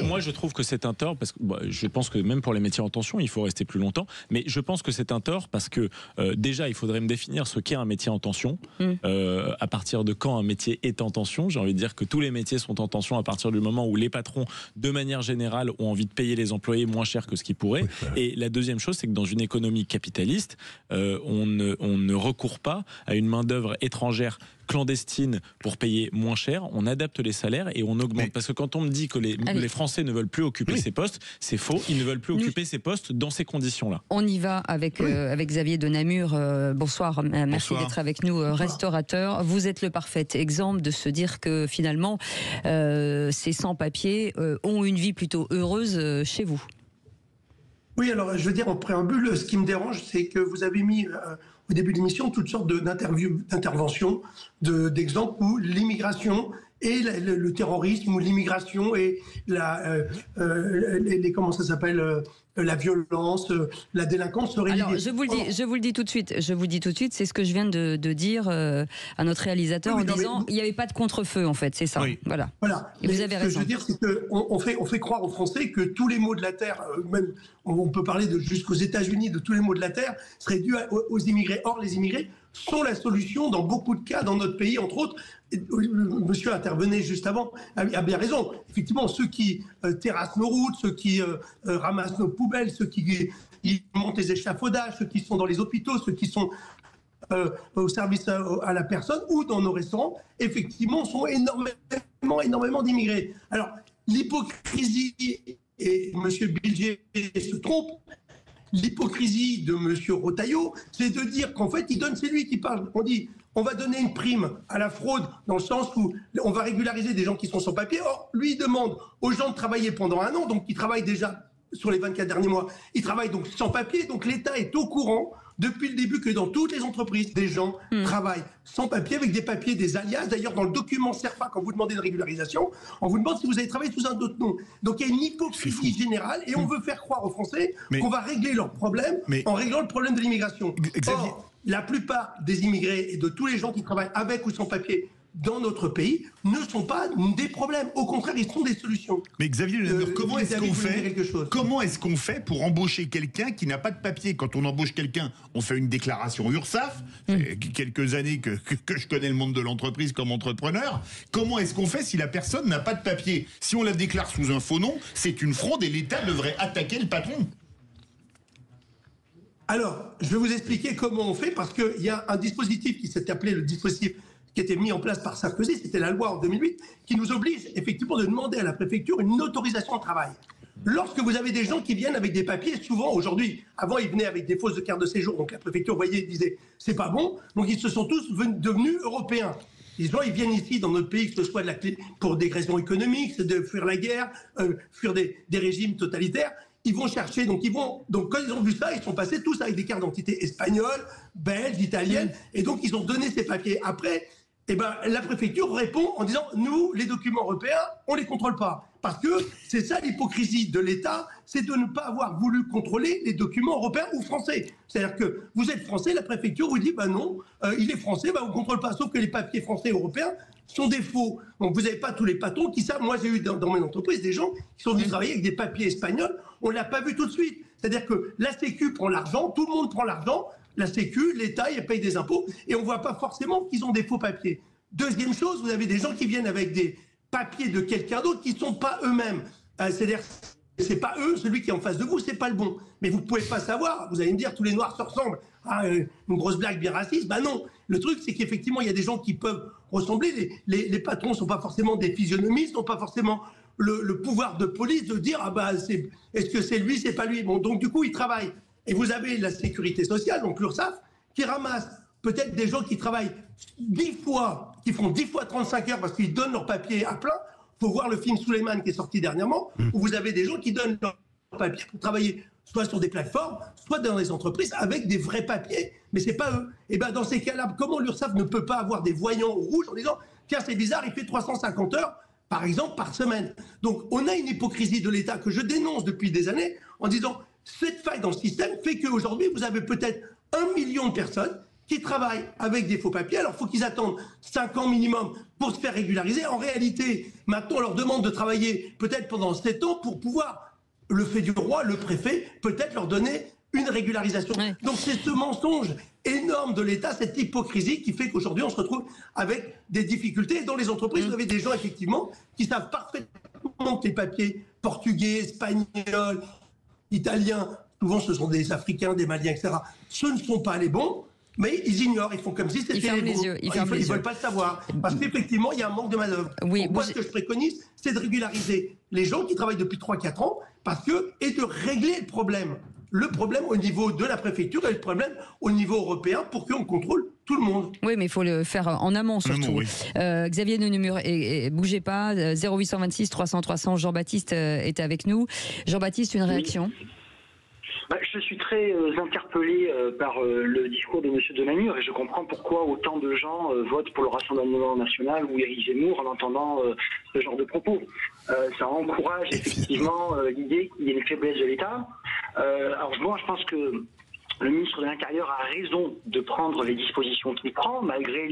Moi, je trouve que c'est un tort, parce que je pense que même pour les métiers en tension, il faut rester plus longtemps. Mais je pense que c'est un tort parce que déjà, il faudrait me définir ce qu'est un métier en tension. À partir de quand un métier est en tension? J'ai envie de dire que tous les métiers sont en tension à partir du moment où les patrons, de manière générale, ont envie de payer les employés moins cher que ce qu'ils pourraient. Et la deuxième chose, c'est que dans une économie capitaliste, on ne recourt pas à une main-d'œuvre étrangère clandestine pour payer moins cher, on adapte les salaires et on augmente. Parce que quand on me dit que les Français ne veulent plus occuper ces postes, c'est faux. Ils ne veulent plus occuper ces postes dans ces conditions-là. On y va avec Xavier de Namur. Bonsoir, merci d'être avec nous, restaurateur. Vous êtes le parfait exemple de se dire que finalement, ces sans-papiers ont une vie plutôt heureuse chez vous. Oui, alors je veux dire en préambule, ce qui me dérange, c'est que vous avez mis au début de l'émission toutes sortes d'interventions, d'exemples où l'immigration et le terrorisme ou l'immigration et comment ça s'appelle, la violence, la délinquance seraient liées. Alors je vous le dis tout de suite. C'est ce que je viens de dire à notre réalisateur en disant il n'y avait pas de contre-feu en fait, c'est ça. Oui. Voilà. Et vous avez raison. Ce que je veux dire, c'est qu'on fait croire aux Français que tous les maux de la terre, même on peut parler jusqu'aux États-Unis de tous les maux de la terre, seraient dus aux immigrés. Or, les immigrés sont la solution dans beaucoup de cas dans notre pays, entre autres. Monsieur intervenait juste avant, a bien raison. Effectivement, ceux qui terrassent nos routes, ceux qui ramassent nos poubelles, ceux qui montent les échafaudages, ceux qui sont dans les hôpitaux, ceux qui sont au service à la personne ou dans nos restaurants, effectivement, sont énormément d'immigrés. Alors, l'hypocrisie, et monsieur Bilger se trompe, l'hypocrisie de monsieur Retailleau, c'est de dire qu'en fait, c'est lui qui parle. On dit, on va donner une prime à la fraude dans le sens où on va régulariser des gens qui sont sans papier. Or, lui, il demande aux gens de travailler pendant 1 an, donc ils travaillent déjà sur les 24 derniers mois. Ils travaillent donc sans papier, donc l'État est au courant depuis le début que dans toutes les entreprises, des gens travaillent sans papier, avec des papiers, des alias. D'ailleurs, dans le document SERPA, quand vous demandez une régularisation, on vous demande si vous avez travaillé sous un autre nom. Donc il y a une hypocrisie générale et on veut faire croire aux Français qu'on va régler leurs problèmes en réglant le problème de l'immigration. Or, la plupart des immigrés et de tous les gens qui travaillent avec ou sans papier dans notre pays ne sont pas des problèmes. Au contraire, ils sont des solutions. Mais Xavier, comment est-ce qu'on fait pour embaucher quelqu'un qui n'a pas de papier? Quand on embauche quelqu'un, on fait une déclaration URSSAF. Quelques années que je connais le monde de l'entreprise comme entrepreneur. Comment est-ce qu'on fait si la personne n'a pas de papier? Si on la déclare sous un faux nom, c'est une fraude et l'État devrait attaquer le patron. Alors, je vais vous expliquer comment on fait, parce qu'il y a un dispositif qui s'est appelé le dispositif qui a été mis en place par Sarkozy, c'était la loi en 2008, qui nous oblige effectivement de demander à la préfecture une autorisation de travail. Lorsque vous avez des gens qui viennent avec des papiers, souvent aujourd'hui, avant ils venaient avec des fausses cartes de séjour, donc la préfecture, vous voyez, disait c'est pas bon, donc ils se sont tous devenus européens. Les gens, ils viennent ici dans notre pays, que ce soit pour des raisons économiques, de fuir la guerre, fuir des régimes totalitaires. Ils vont chercher, donc quand ils ont vu ça, ils sont passés tous avec des cartes d'identité espagnoles, belges, italiennes, et donc ils ont donné ces papiers. Après, la préfecture répond en disant « Nous, les documents européens, on ne les contrôle pas ». Parce que c'est ça l'hypocrisie de l'État, c'est de ne pas avoir voulu contrôler les documents européens ou français. C'est-à-dire que vous êtes français, la préfecture vous dit « non, il est français, on ne contrôle pas ». Sauf que les papiers français et européens sont des faux. Donc vous n'avez pas tous les patrons qui savent. Moi, j'ai eu dans mon entreprise des gens qui sont venus travailler avec des papiers espagnols. On ne l'a pas vu tout de suite. C'est-à-dire que la Sécu prend l'argent, tout le monde prend l'argent. la Sécu, l'État, ils payent des impôts, et on ne voit pas forcément qu'ils ont des faux papiers. Deuxième chose, vous avez des gens qui viennent avec des papiers de quelqu'un d'autre qui ne sont pas eux-mêmes. C'est-à-dire, c'est pas eux, celui qui est en face de vous, c'est pas le bon. Mais vous ne pouvez pas savoir, vous allez me dire, tous les Noirs se ressemblent. Ah, une grosse blague bien raciste. Ben non, le truc, c'est qu'effectivement, il y a des gens qui peuvent ressembler. Les patrons ne sont pas forcément des physionomistes, n'ont pas forcément le pouvoir de police de dire, ah bah, est-ce que c'est lui, c'est pas lui. Bon, donc du coup, ils travaillent. Et vous avez la sécurité sociale, donc l'URSSAF, qui ramasse peut-être des gens qui travaillent 10 fois, qui font 10 fois 35 heures parce qu'ils donnent leur papier à plein. Il faut voir le film Suleiman qui est sorti dernièrement, où vous avez des gens qui donnent leur papier pour travailler soit sur des plateformes, soit dans des entreprises avec des vrais papiers, mais c'est pas eux. Et bien dans ces cas-là, comment l'URSSAF ne peut pas avoir des voyants rouges en disant « Tiens, c'est bizarre, il fait 350 heures, par exemple, par semaine ». Donc on a une hypocrisie de l'État que je dénonce depuis des années en disant « Cette faille dans le système fait qu'aujourd'hui, vous avez peut-être 1 million de personnes qui travaillent avec des faux papiers. Alors, il faut qu'ils attendent 5 ans minimum pour se faire régulariser. En réalité, maintenant, on leur demande de travailler peut-être pendant 7 ans pour pouvoir, le fait du roi, le préfet, peut-être leur donner une régularisation. Ouais. Donc, c'est ce mensonge énorme de l'État, cette hypocrisie qui fait qu'aujourd'hui, on se retrouve avec des difficultés. Et dans les entreprises, vous avez des gens, effectivement, qui savent parfaitement que les papiers portugais, espagnols, italiens, souvent ce sont des Africains, des Maliens, etc., ce ne sont pas les bons. Mais ils ignorent, ils font comme si c'était les bons. Ils ne veulent pas le savoir. Parce qu'effectivement, il y a un manque de manœuvre. Oui, moi, ce que je préconise, c'est de régulariser les gens qui travaillent depuis 3-4 ans et de régler le problème. Le problème au niveau de la préfecture et le problème au niveau européen pour qu'on contrôle tout le monde. Oui, mais il faut le faire en amont surtout. Oui. Xavier de Nemours, et bougez pas, 0826 300 300, Jean-Baptiste est avec nous. Jean-Baptiste, une réaction ? Je suis très interpellé par le discours de M. de Namur et je comprends pourquoi autant de gens votent pour le Rassemblement national ou Éric Zemmour en entendant ce genre de propos. Ça encourage effectivement l'idée qu'il y ait une faiblesse de l'État. Alors moi, je pense que le ministre de l'Intérieur a raison de prendre les dispositions qu'il prend, malgré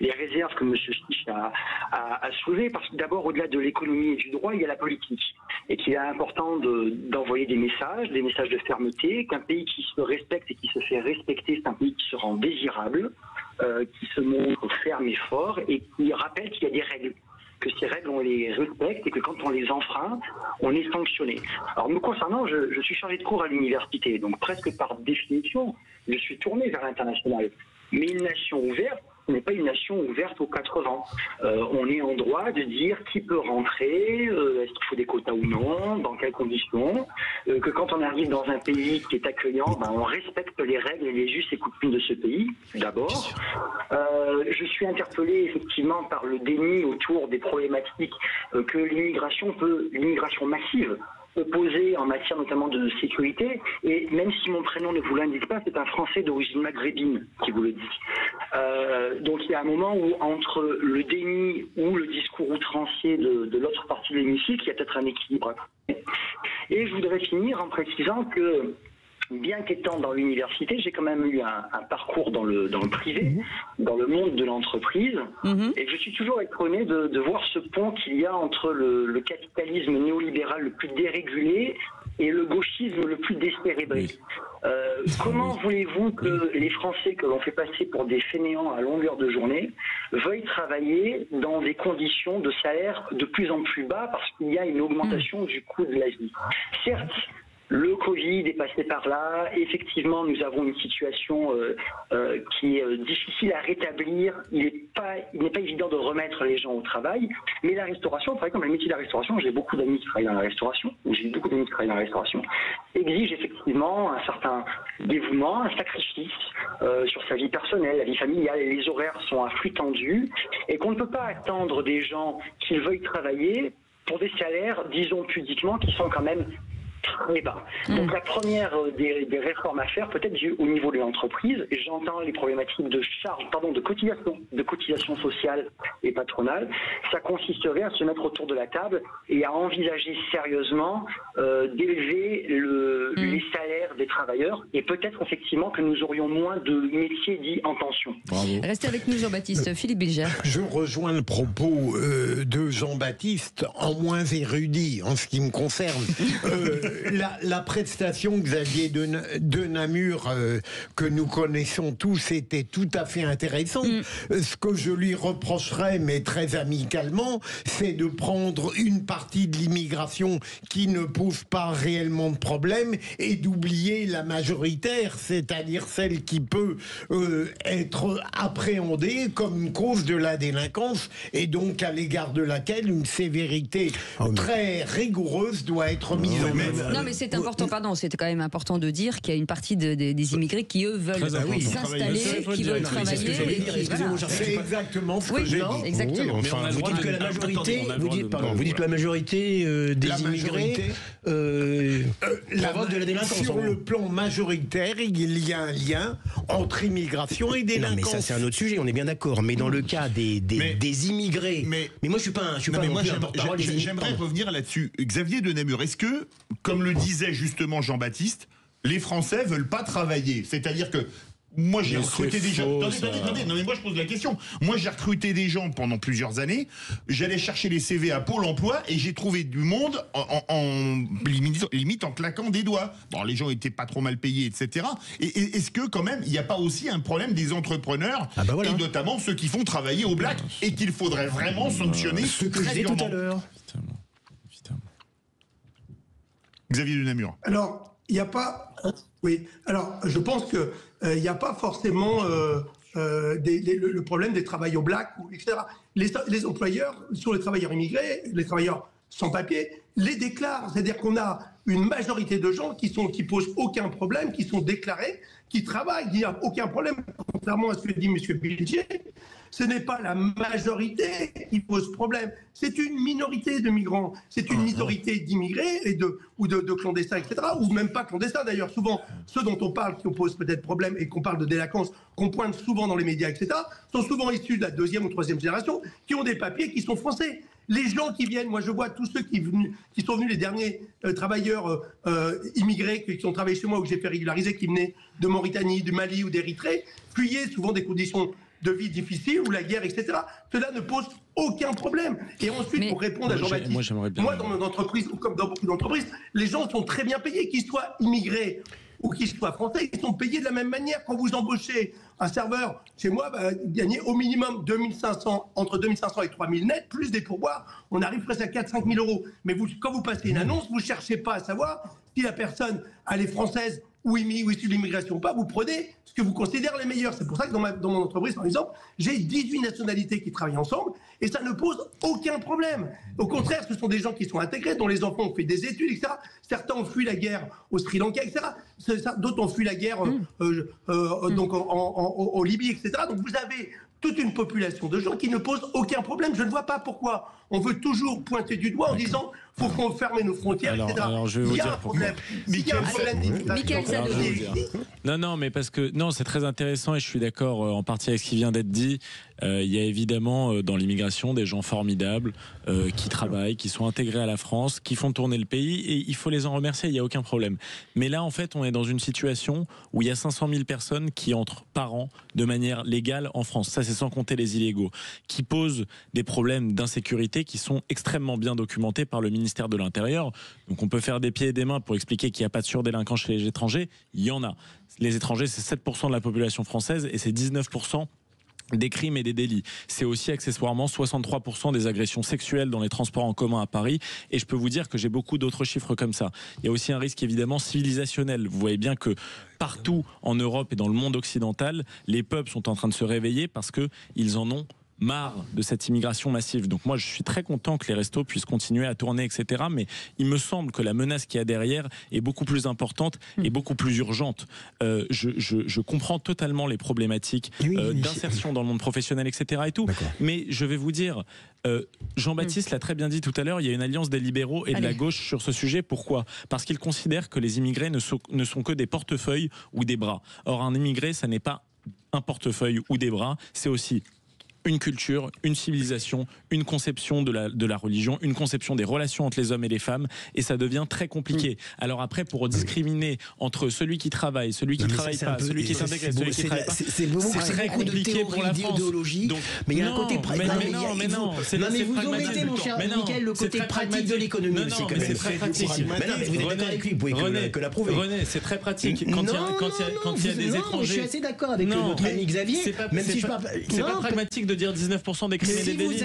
les réserves que M. Stich a soulevées, parce que d'abord, au-delà de l'économie et du droit, il y a la politique. Et qu'il est important d'envoyer des messages de fermeté, qu'un pays qui se respecte et qui se fait respecter, c'est un pays qui se rend désirable, qui se montre ferme et fort, et qui rappelle qu'il y a des règles. Que ces règles, on les respecte et que quand on les enfreint, on est sanctionné. Alors, me concernant, je suis chargé de cours à l'université, donc presque par définition, je suis tourné vers l'international. Mais une nation ouverte n'est pas une nation ouverte aux 4 vents. On est en droit de dire qui peut rentrer, est-ce qu'il faut des quotas ou non, dans quelles conditions, que quand on arrive dans un pays qui est accueillant, on respecte les règles et les us et coutumes de ce pays, d'abord. Je suis interpellé effectivement par le déni autour des problématiques que l'immigration massive opposé en matière notamment de sécurité, et même si mon prénom ne vous l'indique pas, c'est un Français d'origine maghrébine qui vous le dit. Donc il y a un moment où entre le déni ou le discours outrancier de l'autre partie de l'hémicycle, il y a peut-être un équilibre. Et je voudrais finir en précisant que bien qu'étant dans l'université, j'ai quand même eu un parcours dans le privé, dans le monde de l'entreprise, et je suis toujours étonné de voir ce pont qu'il y a entre le capitalisme néolibéral le plus dérégulé et le gauchisme le plus décérébré. Comment voulez-vous que les Français que l'on fait passer pour des fainéants à longueur de journée veuillent travailler dans des conditions de salaire de plus en plus bas parce qu'il y a une augmentation du coût de la vie? Certes, le Covid est passé par là. Effectivement, nous avons une situation qui est difficile à rétablir. Il n'est pas évident de remettre les gens au travail. Mais la restauration, par exemple, le métier de la restauration, j'ai beaucoup d'amis qui travaillent dans la restauration, exige effectivement un certain dévouement, un sacrifice sur sa vie personnelle, la vie familiale. Les horaires sont à flux tendu et qu'on ne peut pas attendre des gens qu'ils veuillent travailler pour des salaires, disons pudiquement, qui sont quand même très bas. Donc la première des réformes à faire, peut-être au niveau de l'entreprise, et j'entends les problématiques de cotisation sociale et patronale, ça consisterait à se mettre autour de la table et à envisager sérieusement d'élever les salaires des travailleurs, et peut-être effectivement que nous aurions moins de métiers dits en tension. Bravo. Restez avec nous, Jean-Baptiste. Philippe Bilger. Je rejoins le propos de Jean-Baptiste, en moins érudit en ce qui me concerne. la prestation Xavier de Namur que nous connaissons tous était tout à fait intéressante. Ce que je lui reprocherais, mais très amicalement, c'est de prendre une partie de l'immigration qui ne pose pas réellement de problème et d'oublier la majoritaire, c'est-à-dire celle qui peut être appréhendée comme une cause de la délinquance et donc à l'égard de laquelle une sévérité très rigoureuse doit être mise en œuvre. Non, mais c'est important, pardon, c'était quand même important de dire qu'il y a une partie des immigrés qui, eux, veulent s'installer, qui veulent travailler. C'est exactement ce que j'ai dit. Exactement. Enfin, vous dites que la majorité, vous dites que la majorité des immigrés provoque de la délinquance. Sur le plan majoritaire, il y a un lien entre immigration et délinquance. Non, mais ça, c'est un autre sujet, on est bien d'accord. Mais dans le cas des immigrés. Mais moi, je suis pas porte-parole. J'aimerais revenir là-dessus. Xavier de Namur, est-ce que, comme le disait justement Jean-Baptiste, les Français veulent pas travailler? C'est-à-dire que moi, j'ai recruté des gens. Attendez, non, mais moi, je pose la question. Moi, j'ai recruté des gens pendant plusieurs années. J'allais chercher les CV à Pôle emploi et j'ai trouvé du monde limite en claquant des doigts. Bon, les gens étaient pas trop mal payés, etc. Et est-ce que, quand même, il n'y a pas aussi un problème des entrepreneurs, et notamment ceux qui font travailler au black, et qu'il faudrait vraiment sanctionner ce que je disais tout à l'heure. Xavier de Namur. Alors, il n'y a pas... Oui, alors je pense que il n'y a pas forcément le problème des travailleurs black, etc. Les employeurs, sur les travailleurs immigrés, les travailleurs sans papier, les déclarent. C'est-à-dire qu'on a une majorité de gens qui posent aucun problème, qui sont déclarés, qui travaillent, il n'y a aucun problème. Contrairement à ce que dit M. Bilger, ce n'est pas la majorité qui pose problème. C'est une minorité de migrants, c'est une minorité d'immigrés ou de clandestins, etc. Ou même pas clandestins d'ailleurs. Souvent, ceux dont on parle, qui posent peut-être problème et qu'on parle de délinquance, qu'on pointe souvent dans les médias, etc., sont souvent issus de la deuxième ou troisième génération, qui ont des papiers qui sont français. Les gens qui viennent, moi je vois tous ceux qui sont venus, les derniers travailleurs immigrés qui ont travaillé chez moi, où j'ai fait régulariser, qui venaient de Mauritanie, du Mali ou d'Érythrée, fuyaient souvent des conditions de vie difficiles ou la guerre, etc. Cela ne pose aucun problème. Et ensuite, pour répondre à Jean-Baptiste, moi dans mon entreprise, ou comme dans beaucoup d'entreprises, les gens sont très bien payés, qu'ils soient immigrés ou qu'ils soient français, ils sont payés de la même manière. Quand vous embauchez un serveur chez moi, gagner au minimum entre 2500 et 3000 net, plus des pourboires, on arrive presque à 4-5 000 euros. Mais quand vous passez une annonce, vous ne cherchez pas à savoir si la personne, elle est française ou issue de l'immigration ou pas, vous prenez ce que vous considérez les meilleurs. C'est pour ça que dans mon entreprise, par exemple, j'ai 18 nationalités qui travaillent ensemble et ça ne pose aucun problème. Au contraire, ce sont des gens qui sont intégrés, dont les enfants ont fait des études, etc. Certains ont fui la guerre au Sri Lanka, etc. D'autres ont fui la guerre donc en Libye, etc. Donc vous avez toute une population de gens qui ne posent aucun problème. Je ne vois pas pourquoi on veut toujours pointer du doigt en disant faut qu'on ferme nos frontières, etc. Je vais vous dire pourquoi. Il y a un problème d'immigration. Non, mais parce que c'est très intéressant et je suis d'accord en partie avec ce qui vient d'être dit. Il y a évidemment dans l'immigration des gens formidables qui travaillent, qui sont intégrés à la France, qui font tourner le pays et il faut les en remercier, il n'y a aucun problème. Mais là, en fait, on est dans une situation où il y a 500 000 personnes qui entrent par an de manière légale en France. Ça, c'est sans compter les illégaux, qui posent des problèmes d'insécurité qui sont extrêmement bien documentés par le ministère de l'Intérieur. Donc on peut faire des pieds et des mains pour expliquer qu'il n'y a pas de surdélinquance chez les étrangers. Il y en a. Les étrangers, c'est 7% de la population française et c'est 19% des crimes et des délits. C'est aussi accessoirement 63% des agressions sexuelles dans les transports en commun à Paris. Et je peux vous dire que j'ai beaucoup d'autres chiffres comme ça. Il y a aussi un risque évidemment civilisationnel. Vous voyez bien que partout en Europe et dans le monde occidental, les peuples sont en train de se réveiller parce qu'ils en ont marre de cette immigration massive. Donc moi je suis très content que les restos puissent continuer à tourner, etc. Mais il me semble que la menace qu'il y a derrière est beaucoup plus importante et beaucoup plus urgente. Je comprends totalement les problématiques d'insertion dans le monde professionnel, etc. et tout. Mais je vais vous dire, Jean-Baptiste l'a très bien dit tout à l'heure, il y a une alliance des libéraux et de la gauche sur ce sujet. Pourquoi ? Parce qu'ils considèrent que les immigrés ne sont que des portefeuilles ou des bras. Or un immigré, ça n'est pas un portefeuille ou des bras, c'est aussi une culture, une civilisation, une conception de la religion, une conception des relations entre les hommes et les femmes, et ça devient très compliqué. Alors après, pour discriminer entre celui qui travaille, celui qui travaille pas, celui qui s'intègre, celui qui travaille pas, c'est très compliqué pour la France. Donc, mais il y a un côté pragmatique. Mais vous omettez, mon cher Mickaël, le côté pratique de l'économie. C'est très pratique. Vous êtes d'accord avec lui, vous pouvez que l'approuver. René, c'est très pratique. Quand il y a des étrangers. Je suis assez d'accord avec notre ami Xavier. C'est pas pragmatique de dire 19% des crimes et des délits.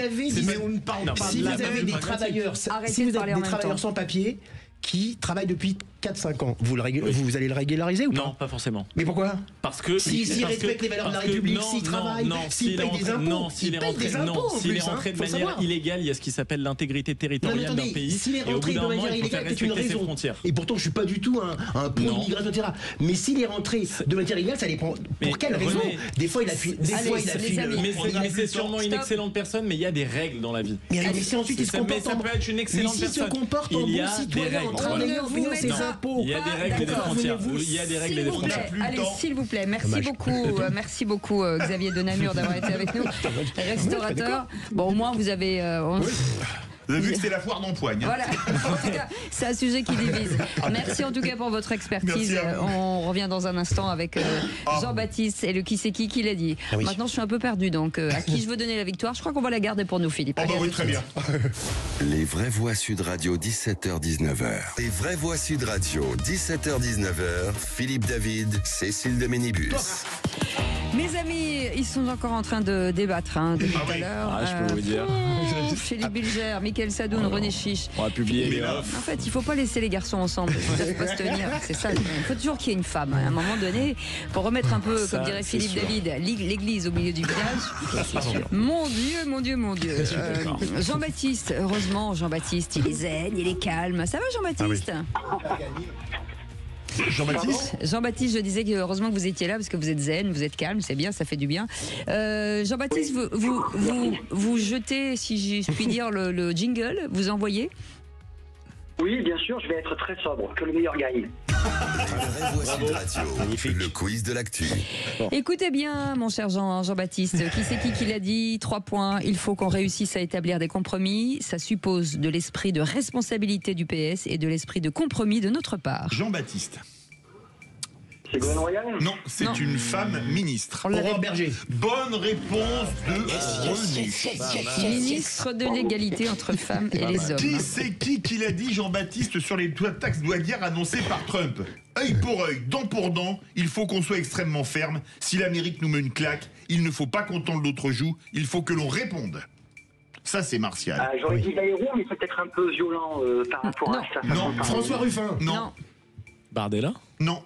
Si vous avez des travailleurs sans papier qui travaillent depuis 4-5 ans, vous allez le régulariser ou pas? Non, pas forcément. Mais pourquoi? Parce que s'ils respectent les valeurs de la République, s'ils travaillent, s'ils payent des impôts, s'il est rentré de manière illégale, il y a ce qui s'appelle l'intégrité territoriale d'un pays. S'il est rentré de manière illégale, c'est une raison. Et pourtant, je suis pas du tout un pro d'immigration, etc. Mais s'il est rentré de manière illégale, ça dépend. Pour quelle raison? Des fois, il a fui. Mais c'est sûrement une excellente personne, mais il y a des règles dans la vie. Mais si ensuite il se comporte, ça peut être une excellente personne. Il y a des règles. Il y a des règles et des frontières. Il y a des règles et des frontières. Allez, s'il vous plaît, merci beaucoup Xavier de Namur d'avoir été avec nous, restaurateur. Bon, au moins vous avez. Vous avez vu que c'était la foire d'empoigne. Voilà, en tout cas, c'est un sujet qui divise. Merci en tout cas pour votre expertise. On revient dans un instant avec Jean-Baptiste et le qui c'est qui l'a dit. Maintenant, je suis un peu perdu, donc à qui je veux donner la victoire? Je crois qu'on va la garder pour nous, Philippe. Oui, très bien. Les vraies voix Sud Radio, 17h-19h. Les vraies voix Sud Radio, 17h-19h. Philippe David, Cécile de Ménibus. Mes amis, ils sont encore en train de débattre depuis tout à l'heure. Je peux vous dire. Philippe Bilger, Mickaël Sadoun, René Chiche. On va publier. En fait, il ne faut pas laisser les garçons ensemble. Ils ne peuvent pas se tenir. C'est ça. Il faut toujours qu'il y ait une femme. À un moment donné, pour remettre un peu, comme dirait Philippe David, l'église au milieu du village. Mon Dieu. Jean-Baptiste, heureusement, Jean-Baptiste, il est zen, il est calme. Ça va, Jean-Baptiste? Jean-Baptiste, je disais que heureusement que vous étiez là parce que vous êtes zen, vous êtes calme, c'est bien, ça fait du bien. Jean-Baptiste, vous jetez, si je puis dire, le jingle, vous envoyez? Oui, bien sûr, je vais être très sobre, que le meilleur gagne. Le quiz de l'actu. Écoutez bien, mon cher Jean-Baptiste, qui c'est qui l'a dit? 3 points. Il faut qu'on réussisse à établir des compromis. Ça suppose de l'esprit de responsabilité du PS et de l'esprit de compromis de notre part. Jean-Baptiste. C'est Gwen Royal? Non, c'est une femme ministre. Aurore Berger. Bonne réponse de René. Ministre de l'égalité entre femmes et les hommes. Qui c'est qui l'a dit, Jean-Baptiste, sur les taxes douanières annoncées par Trump? Œil pour œil, dent pour dent, il faut qu'on soit extrêmement ferme. Si l'Amérique nous met une claque, il ne faut pas qu'on tende l'autre joue, il faut que l'on réponde. Ça, c'est Martial. J'aurais dit Bayrou, mais c'est peut-être un peu violent par rapport à ça. Non. François Ruffin. Non. Bardella? Non.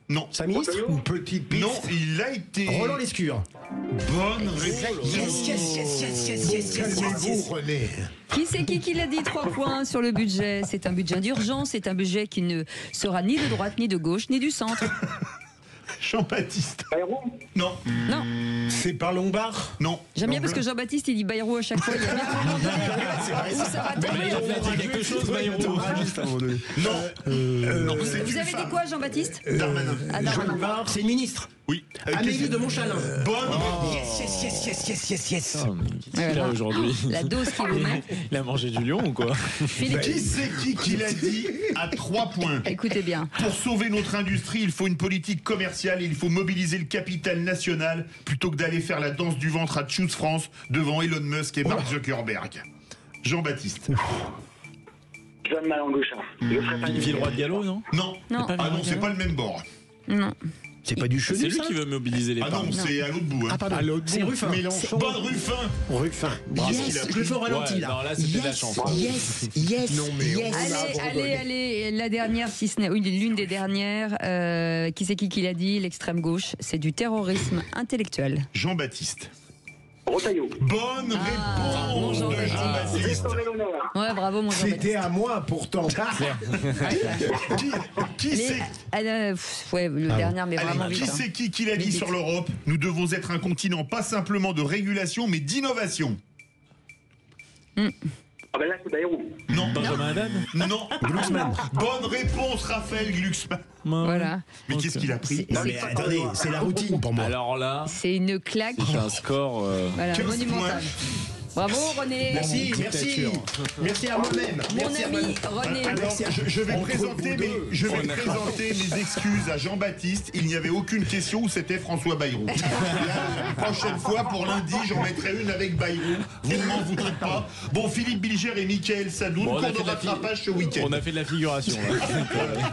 Non. Sa ministre? Une petite piste. Non, il a été. Roland Lescure. Bonne réponse. Calmez-vous, René. Qui c'est qui l'a dit? 3 points sur le budget. C'est un budget d'urgence, c'est un budget qui ne sera ni de droite, ni de gauche, ni du centre. Jean-Baptiste. Bayrou? Non. Non. C'est pas Lombard? Non. J'aime bien parce que Jean-Baptiste, il dit Bayrou à chaque fois. Il y a bien un moment donné où ça va tomber. quelque chose, Bayrou. Non. Vous avez dit quoi, Jean-Baptiste? Darmanin. Darmanin. C'est une ministre. Oui. Amélie de Montchalin. Bonne Yes. Là aujourd'hui. La dose qu'il vous met. Il a mangé du lion ou quoi? Qui c'est qui l'a dit à 3 points? Écoutez bien. Pour sauver notre industrie, il faut une politique commerciale et il faut mobiliser le capital national plutôt que d'aller faire la danse du ventre à Choose France devant Elon Musk et Mark Zuckerberg. Jean-Baptiste. John Malangoucha. Villeroy de Gallo, non? Non. Ah non, c'est pas le même bord. Non. C'est pas du chenu. C'est lui qui veut mobiliser les parts. Ah non, c'est à l'autre bout. Ah pardon. C'est Ruffin. Bonne Ruffin. Yes, je le fais au ralenti là. Non, là c'était de la chance. Yes. Non mais Allez, la dernière, si ce n'est l'une des dernières. Qui c'est qui l'a dit? L'extrême gauche, c'est du terrorisme intellectuel. Jean-Baptiste. Rotaillot. Bonne réponse de Jean-Baptiste. Ouais, bravo mon Jean-Baptiste. C'était à moi pourtant. Qui c'est le dernier, mais vraiment vite. Qui c'est qui l'a dit sur l'Europe? Nous devons être un continent pas simplement de régulation, mais d'innovation. Ah ben là, c'est Bayrou. Non. Benjamin Haddad? Non. Glucksmann. Bonne réponse, Raphaël Glucksmann. Voilà. Mais qu'est-ce qu'il a pris? Non, mais attendez, c'est la routine pour moi. Alors là, C'est une claque. c'est un score. Voilà, 15 monumentale. Bravo René. Merci, merci. Merci à moi-même. Mon Merci à ami René. Alors, je vais Entre présenter, vous deux. mes excuses à Jean-Baptiste. Il n'y avait aucune question où c'était François Bayrou. La prochaine fois, pour lundi, j'en mettrai une avec Bayrou. Vous ne m'en voudrez pas. Bon, Philippe Bilger et Mickaël Sadoun, Bon, on a cours fait de de la rattrapage ce week-end. On a fait de la figuration. Là.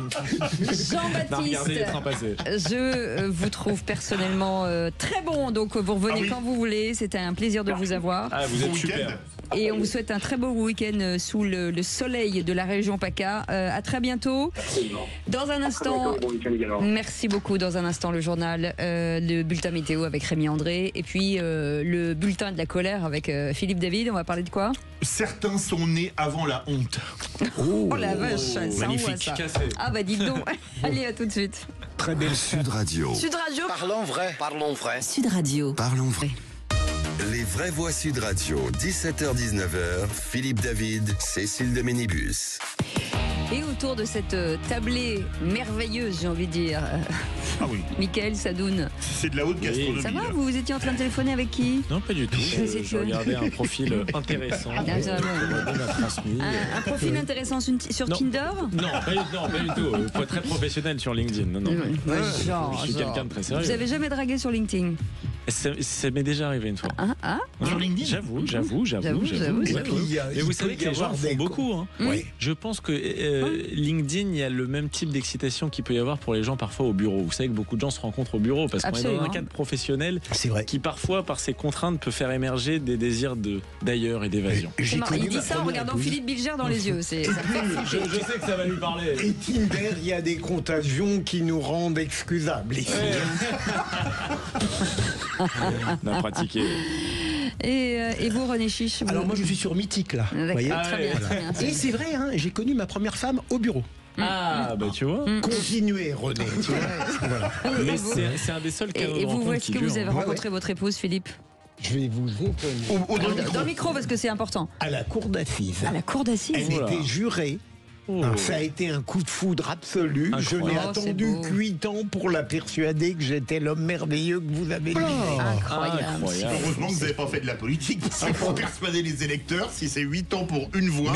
On a regardé les trains passer. Je vous trouve personnellement très bon, donc vous revenez Ah oui. quand vous voulez. C'était un plaisir de vous avoir. Ah, vous êtes Bon super. week-end. Et on vous souhaite un très beau week-end sous le soleil de la région PACA. À très bientôt. Dans un instant, Bon week-end également. merci beaucoup. Dans un instant, le journal, le bulletin météo avec Rémi André, et puis le bulletin de la colère avec Philippe David. On va parler de quoi? Certains sont nés avant la honte. Oh la vache, ça magnifique. envoie ça. Cassé. Ah bah dites donc. Allez, à tout de suite. Très belle Sud Radio. Sud Radio. Parlons vrai. Parlons vrai. Sud Radio. Parlons vrai. Les vraies voix Sud Radio, 17h-19h, Philippe David, Cécile de Ménibus. Et autour de cette tablée merveilleuse, j'ai envie de dire, Ah oui. Mickaël Sadoun. C'est de la haute gastronomie. Ça va, là. vous étiez en train de téléphoner avec qui? Non, pas du tout. C'est Je que- regardais un profil intéressant. Ah, ça va. On m'a transmis. Un profil intéressant sur Non. Tinder? Non, pas du tout. Il faut être très professionnel sur LinkedIn. Non, non. Ouais, genre, Je suis quelqu'un de très sérieux. Vous avez jamais dragué sur LinkedIn? Ça m'est déjà arrivé une fois. Sur LinkedIn? J'avoue. J'avoue. Ouais, puis, il y a- Mais vous il savez peut que y les gens avoir font des beaucoup. Hein. Oui. Je pense que LinkedIn, il y a le même type d'excitation qu'il peut y avoir pour les gens parfois au bureau. Vous savez que beaucoup de gens se rencontrent au bureau parce qu'on est dans Absolument. un cadre professionnel C'est vrai. qui parfois, par ses contraintes, peut faire émerger des désirs d'ailleurs et d'évasion. C'est marrant, il connu dit ma ça en première regardant épouse. Philippe Bilger dans les yeux. Ça me fait flipper. Je sais que ça va lui parler. Et Tinder, il y a des contagions qui nous rendent excusables ici. On a pratiqué. Et vous, René Chiche? Alors moi je suis sur Mythique là. D'accord, voyez très bien, très bien. Et c'est vrai, hein, j'ai connu ma première femme au bureau. Ah, bah tu vois. Continuez, René. Tu vois. Voilà. Mais Et vous- c'est un des seuls cas de Et vous, rencontre où est-ce qui que dure. vous avez rencontré votre épouse, Philippe? Je vais vous étonner. Dans le micro, parce que c'est important. À la cour d'assises. À la cour d'assises? Elle Voilà. était jurée. Oh. Ça a été un coup de foudre absolu. Je n'ai Incroyable. attendu Oh, c'est 8 ans pour la persuader que j'étais l'homme merveilleux que vous avez deviné. Incroyable. Heureusement que vous n'avez pas fait de la politique, parce qu'il faut persuader les électeurs si c'est 8 ans pour une voix.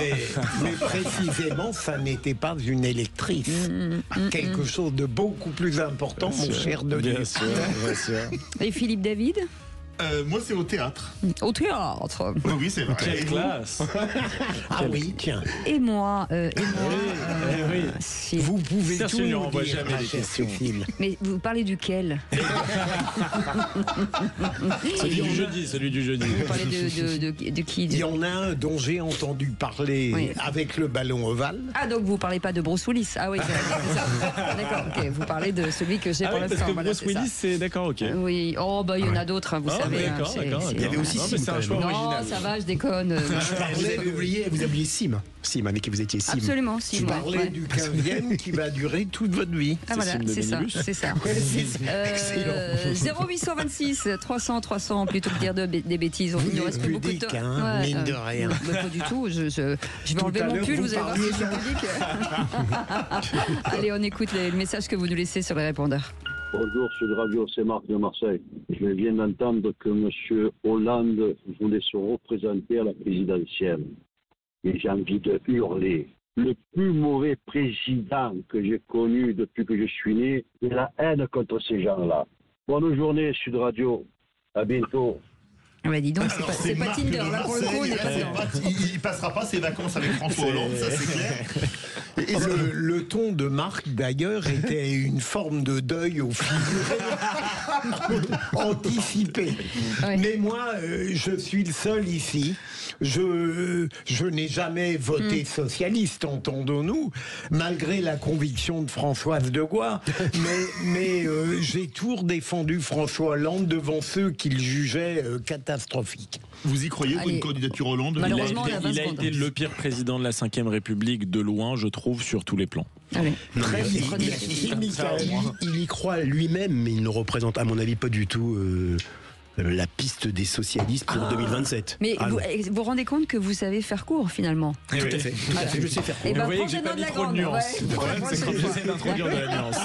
Mais précisément, ça n'était pas une électrice. Quelque chose de beaucoup plus important, mon cher Denis. Bien sûr, bien sûr. Et Philippe David? Moi, c'est au théâtre. Au théâtre. Oui, c'est vrai. Et Quelle vous classe. Ah oui, tiens. Et moi, si. Vous pouvez Bien tout sûr, il nous envoie dire, jamais ma les chère questions. Cécile. Mais vous parlez duquel? Celui du jeudi. Vous parlez de qui? Il y en a un dont j'ai entendu parler Oui. avec le ballon ovale. Ah, donc vous parlez pas de Bruce Willis. Ah oui, c'est ça. D'accord, ok. Vous parlez de celui que j'ai Ah pour oui, parce l'instant. que Voilà, Bruce c'est ça. Willis, c'est d'accord, ok. Oui, oh bah il y en a d'autres, hein, vous Ah, savez. d'accord, hein, d'accord. Il y avait aussi Non, mais Sim, c'est un quand choix même. Non, original. ça va, je déconne. Vous avez oublié Sim. Sim, avec qui vous étiez Sim. Absolument, Tu si. parlais ouais. du 15e qui va durer toute votre vie. Ah voilà, Sim de c'est ça, Ménibus. c'est ça. Excellent. 0826 300 plutôt que dire des bêtises. Il nous Vous reste êtes plus beaucoup de pudique, temps. hein, mine de rien. Pas du tout. Je vais Tout enlever à mon l'heure, pull. vous Vous allez voir si je suis pudique. Allez, on écoute le message que vous nous laissez sur les répondeurs. Bonjour, Sud Radio, c'est Marc de Marseille. Je viens d'entendre que M. Hollande voulait se représenter à la présidentielle. Et j'ai envie de hurler. Le plus mauvais président que j'ai connu depuis que je suis né, c'est la haine contre ces gens-là. Bonne journée, Sud Radio. À bientôt. Ah bah dis donc, Alors, c'est pas Marc Tinder, de là pour le coup, on est pas Marseille, dedans. il passera pas ses vacances avec François Hollande, ça c'est clair. Et Le ton de Marc, d'ailleurs, était une forme de deuil au figuré anticipé. Ouais. Mais moi, je suis le seul ici. Je n'ai jamais voté socialiste, entendons-nous, malgré la conviction de Françoise de Gois. Mais j'ai toujours défendu François Hollande devant ceux qu'il jugeait catastrophiques. vous y croyez, vous, Allez. une candidature Hollande? Malheureusement, on a 20 Il a secondes. été le pire président de la 5e République de loin, je trouve, sur tous les plans. Allez. Très bien. Prenez- Merci, Michael. Il y croit lui-même, mais il ne représente, à mon avis, pas du tout la piste des socialistes pour 2027. Mais vous vous rendez compte que vous savez faire court finalement. Tout à fait. Je sais faire court. Et Vous voyez que j'ai pas mis trop de nuances. Le problème, c'est quand j'essaie d'introduire de la nuance.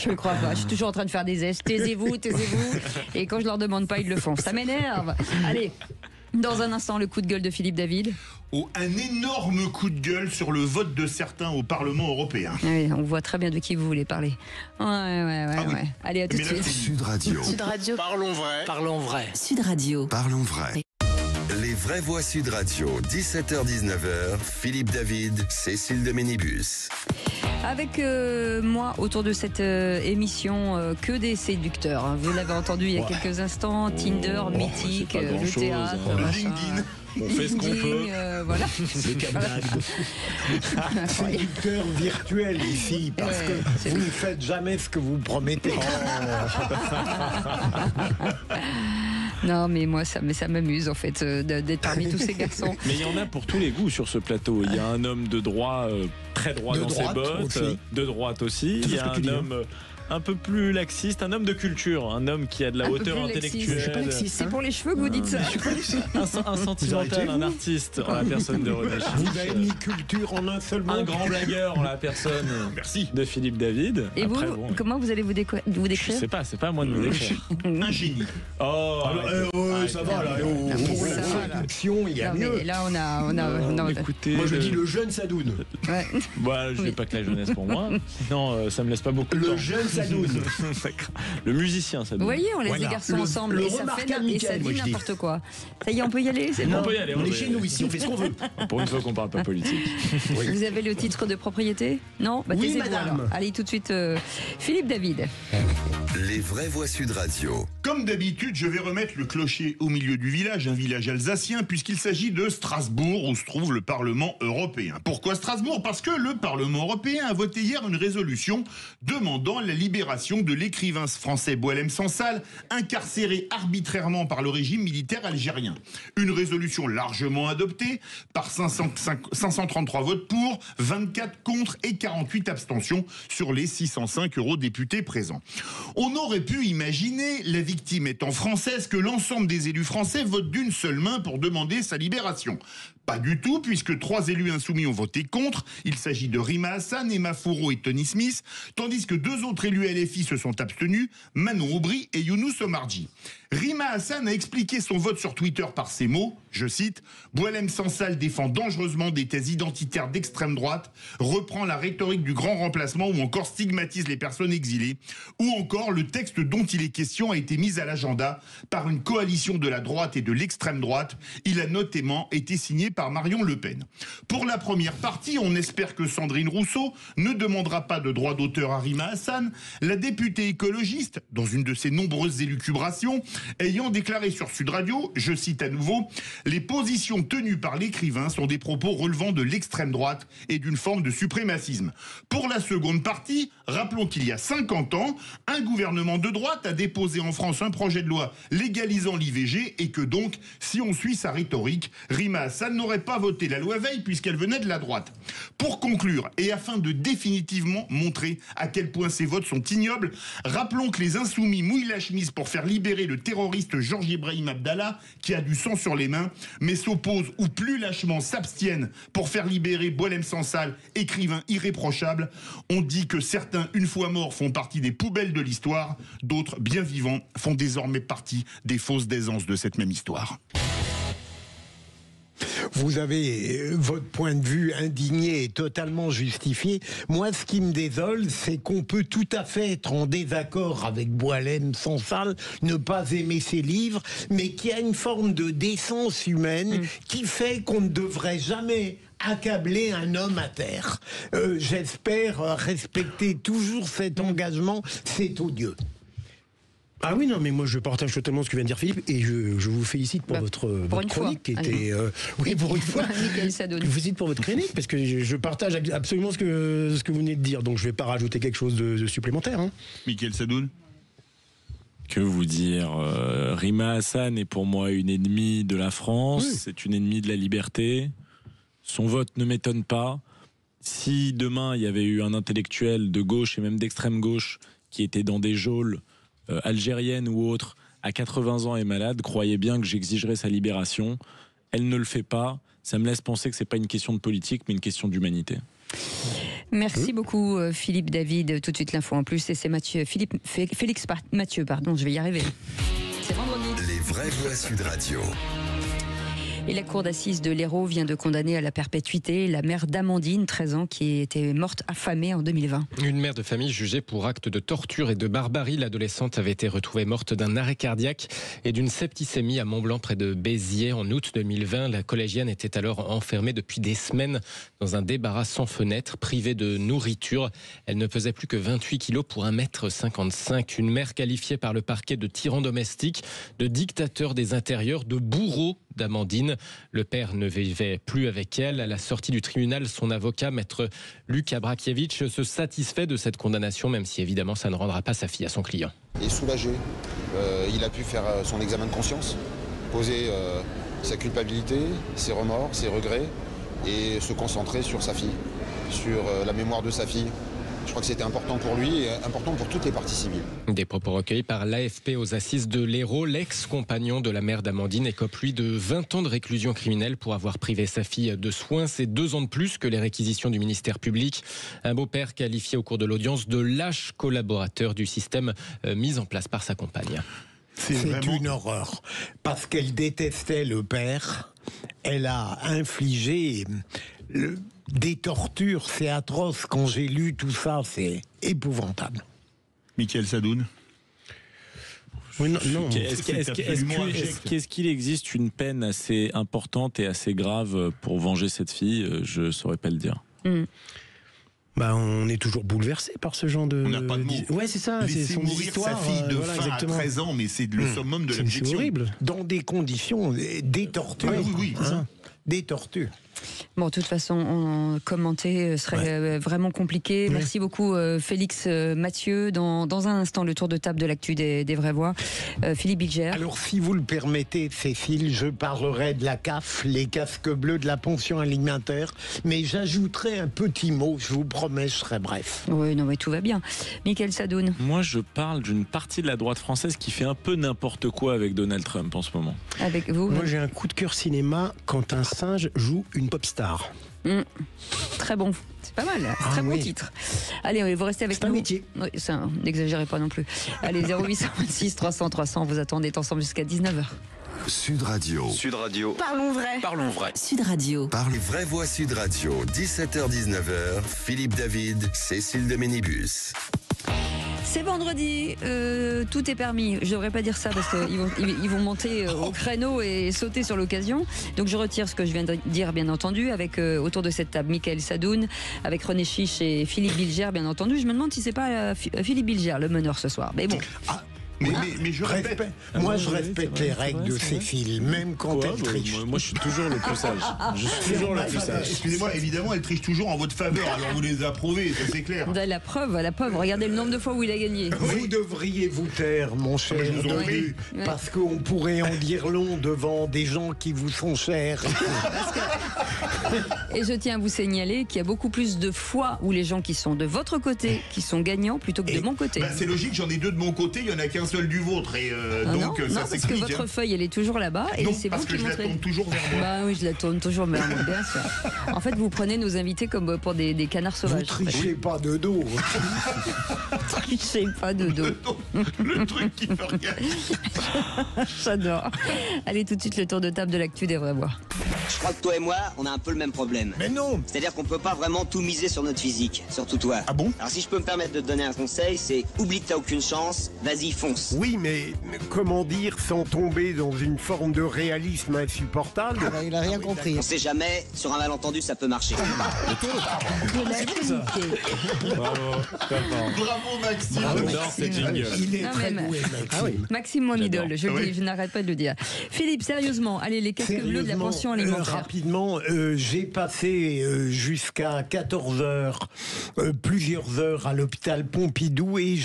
Je ne crois pas. Je suis toujours en train de faire des gestes. Taisez-vous. Et quand je leur demande pas, ils le font. Ça m'énerve. Allez. Dans un instant, le coup de gueule de Philippe David. Un énorme coup de gueule sur le vote de certains au Parlement européen. Oui, on voit très bien de qui vous voulez parler. Ouais. Allez, à tout de suite. Sud Radio. Sud Radio. Parlons vrai. Parlons vrai. Sud Radio. Parlons vrai. Les vraies voix Sud Radio, 17h-19h, Philippe David, Cécile de Ménibus. Avec moi, autour de cette émission, que des séducteurs. Hein. Vous l'avez entendu il y a quelques instants, Tinder, Mythique, le théâtre, LinkedIn. On fait ce qu'on peut. Voilà. Séducteur virtuel ici, parce que vous ne faites jamais ce que vous promettez. Non, mais moi, ça m'amuse en fait d'être parmi tous ces garçons. Mais il y en a pour tous les goûts sur ce plateau. Il y a un homme de droit, très droit dans ses bottes, aussi. De droite aussi. Il y a un homme un peu plus laxiste, un homme de culture, un homme qui a de la hauteur intellectuelle. C'est pour les cheveux que vous dites ça. Un sentimental, un artiste en la personne de René. Vous avez mis culture en un seul mot. Un grand blagueur en la personne de Philippe David. Et après, comment vous allez vous décrire? Je sais pas, c'est pas à moi de me décrire. Un génie. Oh, ça va là. Pour la séduction, il y a mieux. Mais là, on a écoutez, moi je dis le jeune Sadoun. Ouais. Bah, je n'ai pas que la jeunesse pour moi. Non, ça me laisse pas beaucoup de temps. Le jeune Sadoun. Le musicien Sadoun. Vous voyez, on laisse les garçons ensemble et ça dit n'importe quoi. Ça y est, on peut y aller. On peut y aller. On est chez nous ici, on fait ce qu'on veut. Pour une fois qu'on parle pas politique. Vous avez le titre de propriété? Non? Oui, madame. Allez, tout de suite, Philippe David. Les vraies voix Sud Radio. Comme d'habitude, je vais remettre le clocher au milieu du village, un village alsacien, puisqu'il s'agit de Strasbourg, où se trouve le Parlement européen. Pourquoi Strasbourg? Parce que le Parlement européen a voté hier une résolution demandant la libération de l'écrivain français Boualem Sansal, incarcéré arbitrairement par le régime militaire algérien. Une résolution largement adoptée par 533 votes pour, 24 contre et 48 abstentions sur les 605 eurodéputés présents. On aurait pu imaginer, la victime étant française, que l'ensemble des élus français votent d'une seule main pour demander sa libération. Pas du tout, puisque 3 élus insoumis ont voté contre. Il s'agit de Rima Hassan, Emma Fourreau et Tony Smith, tandis que 2 autres élus LFI se sont abstenus, Manon Aubry et Younous Omarji. Rima Hassan a expliqué son vote sur Twitter par ces mots, je cite, « Boualem Sansal défend dangereusement des thèses identitaires d'extrême droite, reprend la rhétorique du grand remplacement ou encore stigmatise les personnes exilées, ou encore le texte dont il est question a été mis à l'agenda par une coalition de la droite et de l'extrême droite. Il a notamment été signé par Marion Le Pen. » Pour la première partie, on espère que Sandrine Rousseau ne demandera pas de droit d'auteur à Rima Hassan, la députée écologiste, dans une de ses nombreuses élucubrations, ayant déclaré sur Sud Radio, je cite à nouveau, « Les positions tenues par l'écrivain sont des propos relevant de l'extrême droite et d'une forme de suprémacisme. » Pour la seconde partie, rappelons qu'il y a 50 ans, un gouvernement de droite a déposé en France un projet de loi légalisant l'IVG et que donc, si on suit sa rhétorique, Rima Hassan n'aurait pas voté la loi Veil puisqu'elle venait de la droite. Pour conclure, et afin de définitivement montrer à quel point ces votes sont ignobles, rappelons que les insoumis mouillent la chemise pour faire libérer le terroriste Georges Ibrahim Abdallah, qui a du sang sur les mains, mais s'opposent ou plus lâchement s'abstiennent pour faire libérer Boualem Sansal, écrivain irréprochable. On dit que certains, une fois morts, font partie des poubelles de l'histoire, d'autres, bien vivants, font désormais partie des fausses aisances de cette même histoire. Vous avez votre point de vue indigné et totalement justifié. Moi, ce qui me désole, c'est qu'on peut tout à fait être en désaccord avec Boualem Sansal, ne pas aimer ses livres, mais qu'il y a une forme de décence humaine qui fait qu'on ne devrait jamais accabler un homme à terre. J'espère respecter toujours cet engagement. C'est odieux. Ah oui, non, mais moi je partage totalement ce que vient de dire Philippe et je vous félicite pour votre chronique qui était... oui, pour une fois. Je vous félicite pour votre chronique parce que je partage absolument ce que vous venez de dire, donc je ne vais pas rajouter quelque chose de supplémentaire. Hein. Mickaël Sadoun. Que vous dire, Rima Hassan est pour moi une ennemie de la France, c'est une ennemie de la liberté. Son vote ne m'étonne pas. Si demain il y avait eu un intellectuel de gauche et même d'extrême gauche qui était dans des geôles algériennes ou autres à 80 ans est malade, croyez bien que j'exigerai sa libération. Elle ne le fait pas. Ça me laisse penser que c'est pas une question de politique, mais une question d'humanité. Merci beaucoup Philippe David. Tout de suite l'info en plus, et c'est Félix Mathieu, je vais y arriver. C'est vendredi. Les vraies voix Sud Radio. Et la cour d'assises de l'Hérault vient de condamner à la perpétuité la mère d'Amandine, 13 ans, qui était morte affamée en 2020. Une mère de famille jugée pour acte de torture et de barbarie. L'adolescente avait été retrouvée morte d'un arrêt cardiaque et d'une septicémie à Mont-Blanc près de Béziers en août 2020. La collégienne était alors enfermée depuis des semaines dans un débarras sans fenêtre, privée de nourriture. Elle ne pesait plus que 28 kilos pour 1,55 m. Une mère qualifiée par le parquet de tyran domestique, de dictateur des intérieurs, de bourreau d'Amandine. Le père ne vivait plus avec elle. À la sortie du tribunal, son avocat, maître Luc Abrakiewicz, se satisfait de cette condamnation, même si évidemment ça ne rendra pas sa fille à son client. Il est soulagé. Il a pu faire son examen de conscience, poser sa culpabilité, ses remords, ses regrets, et se concentrer sur sa fille, sur la mémoire de sa fille. Je crois que c'était important pour lui et important pour toutes les parties civiles. Des propos recueillis par l'AFP aux assises de l'Hérault. L'ex-compagnon de la mère d'Amandine écope, lui, de 20 ans de réclusion criminelle pour avoir privé sa fille de soins. C'est 2 ans de plus que les réquisitions du ministère public. Un beau-père qualifié au cours de l'audience de lâche collaborateur du système mis en place par sa compagne. C'est vraiment une horreur. Parce qu'elle détestait le père, elle a infligé des tortures, c'est atroce. Quand j'ai lu tout ça, c'est épouvantable. Mickaël Sadoun. Oui, non. Est-ce qu'il existe une peine assez importante et assez grave pour venger cette fille? Je ne saurais pas le dire. On est toujours bouleversé par ce genre de... On n'a pas de mots. Ouais, c'est ça. Laisser c'est son mourir histoire, sa fille de voilà, faim exactement. à 13 ans, mais c'est le summum de l'abjection. C'est horrible. Dans des conditions, des tortures. Oui. Des tortures. Bon, de toute façon, commenter serait vraiment compliqué. Oui. Merci beaucoup Félix Mathieu. Dans un instant, le tour de table de l'actu des vraies voix. Philippe Bilger. Alors, si vous le permettez, Cécile, je parlerai de la CAF, les casques bleus, de la pension alimentaire, mais j'ajouterai un petit mot, je vous promets, je serai bref. Oui, non, mais tout va bien. Mickaël Sadoun. Moi, je parle d'une partie de la droite française qui fait un peu n'importe quoi avec Donald Trump en ce moment. Avec vous? Moi, j'ai un coup de cœur cinéma quand un singe joue une pop star. Très bon, c'est pas mal, très bon titre. Allez, vous restez avec nous. C'est un métier. Oui, ça, n'exagérez pas non plus. Allez, 0826 300 300, vous attendez ensemble jusqu'à 19h. Sud Radio. Sud Radio. Parlons vrai. Parlons vrai. Sud Radio. Par les vraies voix Sud Radio, 17h-19h, Philippe David, Cécile de Ménibus. C'est vendredi, tout est permis. Je devrais pas dire ça parce qu'ils vont monter au créneau et sauter sur l'occasion. Donc je retire ce que je viens de dire, bien entendu, avec autour de cette table Mickaël Sadoun, avec René Chiche et Philippe Bilger, bien entendu. Je me demande si c'est pas Philippe Bilger le meneur ce soir. Mais bon. Mais je répète. Moi, je respecte les règles de Cécile, même quand elle triche. Moi, je suis toujours le plus sage. Je suis toujours le plus sage. Excusez-moi, évidemment, elle triche toujours en votre faveur, alors vous les approuvez, ça c'est clair. La preuve, regardez le nombre de fois où il a gagné. Vous devriez vous taire, mon cher Dedu, parce qu'on pourrait en dire long devant des gens qui vous sont chers. Et je tiens à vous signaler qu'il y a beaucoup plus de fois où les gens qui sont de votre côté, qui sont gagnants, plutôt que de mon côté. C'est logique, j'en ai 2 de mon côté, il y en a qu'un seul du vôtre, et donc non, ça parce s'explique. que votre feuille, elle est toujours là-bas, et Non, c'est parce vous que qui je la montrez. tourne toujours vers moi. Bah oui, je la tourne toujours vers moi, bien sûr. En fait, vous prenez nos invités comme pour des canards sauvages. Vous trichez pas de dos. Trichez pas de dos. Le truc qui fait rien. J'adore. Allez, tout de suite, le tour de table de l'actu des vraies voix. Je crois que toi et moi, on a un peu le même problème. Mais non. C'est-à-dire qu'on peut pas vraiment tout miser sur notre physique, surtout toi. Ah bon? Alors si je peux me permettre de te donner un conseil, c'est oublie que t'as aucune chance, vas-y fonce. Oui, mais comment dire sans tomber dans une forme de réalisme insupportable? Il a rien compris. On sait jamais, sur un malentendu ça peut marcher. Bravo Maxime. J'adore ces jingles. Il est Non, très mais- doué, Maxime. Ah oui. Maxime, mon J'adore. idole, je le dis, je n'arrête pas de le dire. Philippe, sérieusement, allez, les casques bleus de la pension alimentaire. Rapidement, j'ai passé jusqu'à 14h, plusieurs heures à l'hôpital Pompidou et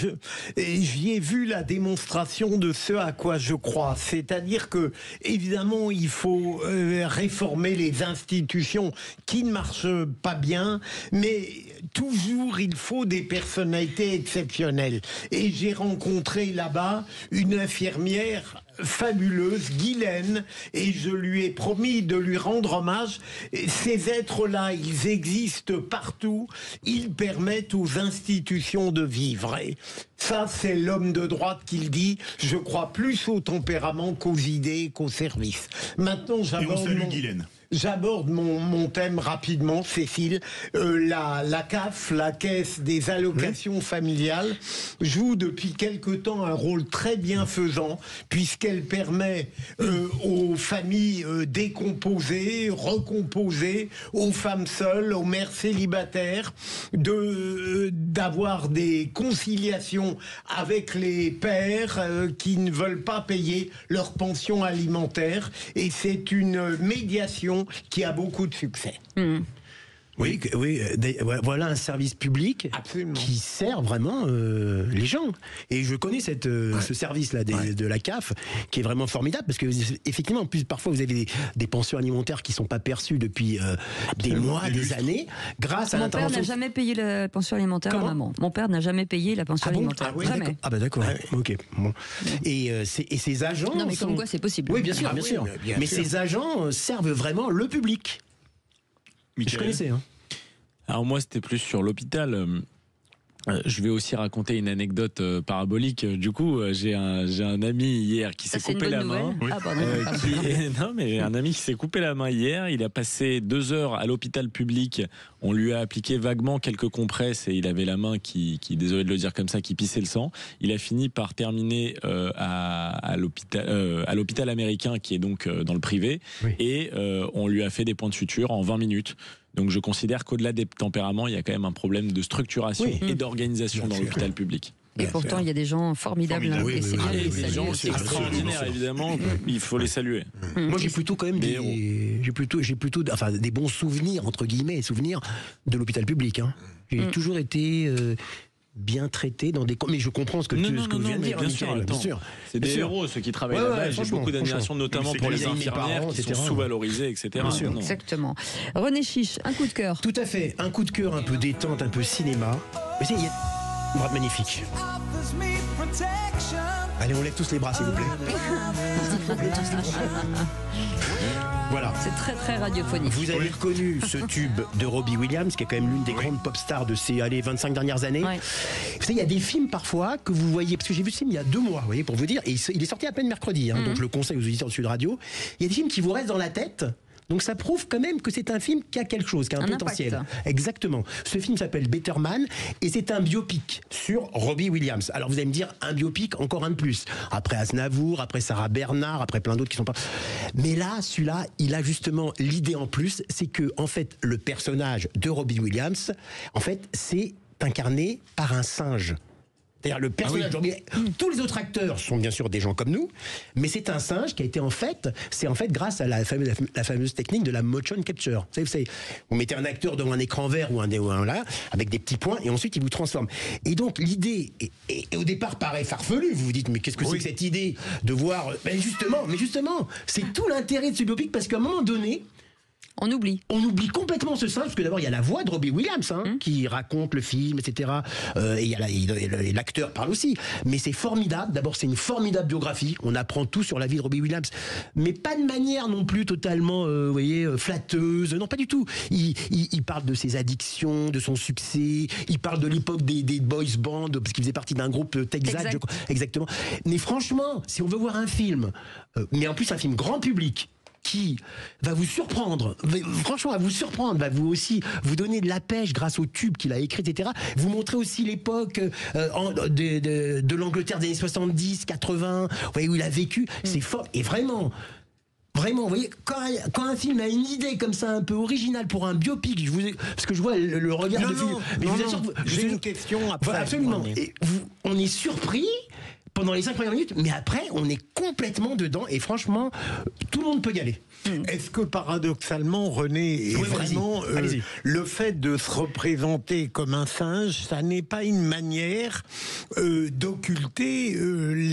j'y ai vu la démonstration démonstration de ce à quoi je crois. C'est-à-dire que, évidemment, il faut réformer les institutions qui ne marchent pas bien, mais toujours il faut des personnalités exceptionnelles. Et j'ai rencontré là-bas une infirmière fabuleuse, Guylaine, et je lui ai promis de lui rendre hommage. Ces êtres-là, ils existent partout, ils permettent aux institutions de vivre. Et ça, c'est l'homme de droite qui le dit. Je crois plus au tempérament qu'aux idées, qu'au service. Maintenant, j'aborde mon thème rapidement, Cécile. La CAF, la Caisse des allocations familiales, joue depuis quelque temps un rôle très bienfaisant, puisqu'elle permet aux familles décomposées, recomposées, aux femmes seules, aux mères célibataires, d'avoir des conciliations avec les pères qui ne veulent pas payer leur pension alimentaire. Et c'est une médiation qui a beaucoup de succès. Oui, voilà un service public qui sert vraiment les gens. Et je connais ce service-là de la CAF qui est vraiment formidable parce que effectivement, en plus, parfois vous avez des pensions alimentaires qui sont pas perçues depuis des mois, des années, grâce à l'intervention. Mon père n'a jamais payé la pension alimentaire à maman. Mon père n'a jamais payé la pension alimentaire. Jamais. Ah bah d'accord. Ok. Bon. Et ces agents. Non mais comme quoi c'est possible. Oui, bien sûr, bien sûr. Mais ces agents servent vraiment le public. Je connaissais. Alors moi, c'était plus sur l'hôpital. Je vais aussi raconter une anecdote parabolique. Du coup, j'ai un ami hier qui s'est coupé la main. Oui. Ah, pardon. Non, mais j'ai un ami qui s'est coupé la main hier. Il a passé 2 heures à l'hôpital public. On lui a appliqué vaguement quelques compresses et il avait la main qui désolé de le dire comme ça, qui pissait le sang. Il a fini par terminer à l'hôpital américain qui est donc dans le privé. Oui. Et on lui a fait des points de suture en 20 minutes. Donc je considère qu'au-delà des tempéraments, il y a quand même un problème de structuration et d'organisation dans l'hôpital public. Et pourtant, il y a des gens formidables. Et des gens extraordinaires, évidemment. Il faut les saluer. Moi, j'ai plutôt quand même j'ai plutôt des bons souvenirs, entre guillemets, souvenirs de l'hôpital public. J'ai toujours été bien traité dans des... Mais je comprends ce que vous venez de dire. Bien sûr. C'est des héros, ceux qui travaillent là-bas. J'ai beaucoup d'admiration, notamment pour les infirmières qui sont sous-valorisées, etc. Exactement. René Chiche, un coup de cœur. Tout à fait. Un coup de cœur un peu détente, un peu cinéma. Mais il y a une droite magnifique. Allez, on lève tous les bras, s'il vous plaît. Voilà. C'est très très radiophonique. Vous avez reconnu ce tube de Robbie Williams, qui est quand même l'une des grandes pop stars de ces 25 dernières années. Ouais. Vous savez, il y a des films parfois que vous voyez, parce que j'ai vu ce film il y a 2 mois, vous voyez, pour vous dire, et il est sorti à peine mercredi, donc je le conseille aux auditeurs de Sud Radio. Il y a des films qui vous restent dans la tête. Donc ça prouve quand même que c'est un film qui a quelque chose, qui a un potentiel. Impact. Exactement. Ce film s'appelle Better Man et c'est un biopic sur Robbie Williams. Alors vous allez me dire, un biopic, encore un de plus. Après Aznavour, après Sarah Bernard, après plein d'autres qui sont pas... Mais là, celui-là, il a justement l'idée en plus, c'est que en fait, le personnage de Robbie Williams, en fait, c'est incarné par un singe. C'est-à-dire le personnage, tous les autres acteurs sont bien sûr des gens comme nous, mais c'est un singe qui a été c'est en fait grâce à la fameuse technique de la motion capture. Vous mettez un acteur devant un écran vert ou un là, avec des petits points, et ensuite il vous transforme. Et donc l'idée, et au départ paraît farfelue, vous vous dites mais qu'est-ce que c'est que cette idée de voir, mais justement, c'est tout l'intérêt de ce biopic, parce qu'à un moment donné, on oublie complètement ce singe, parce que d'abord il y a la voix de Robbie Williams qui raconte le film, etc. Et l'acteur parle aussi. Mais c'est formidable. D'abord, c'est une formidable biographie. On apprend tout sur la vie de Robbie Williams, mais pas de manière non plus totalement, flatteuse. Non, pas du tout. Il parle de ses addictions, de son succès. Il parle de l'époque des boys bands, parce qu'il faisait partie d'un groupe Texas, je crois. Exactement. Mais franchement, si on veut voir un film, mais en plus un film grand public, qui va vous surprendre, franchement va vous surprendre, va vous aussi vous donner de la pêche grâce au tube qu'il a écrit, etc. Vous montrer aussi l'époque de l'Angleterre des années 70, 80, vous voyez, où il a vécu, c'est fort. Et vraiment, vous voyez, quand un film a une idée comme ça un peu originale pour un biopic, parce que je vois le regard de Philippe, mais je vous assure, j'ai une question après. Absolument. Et on est surpris, pendant les 5 premières minutes, mais après, on est complètement dedans et franchement, tout le monde peut y aller. Est-ce que paradoxalement, René, est vraiment le fait de se représenter comme un singe, ça n'est pas une manière d'occulter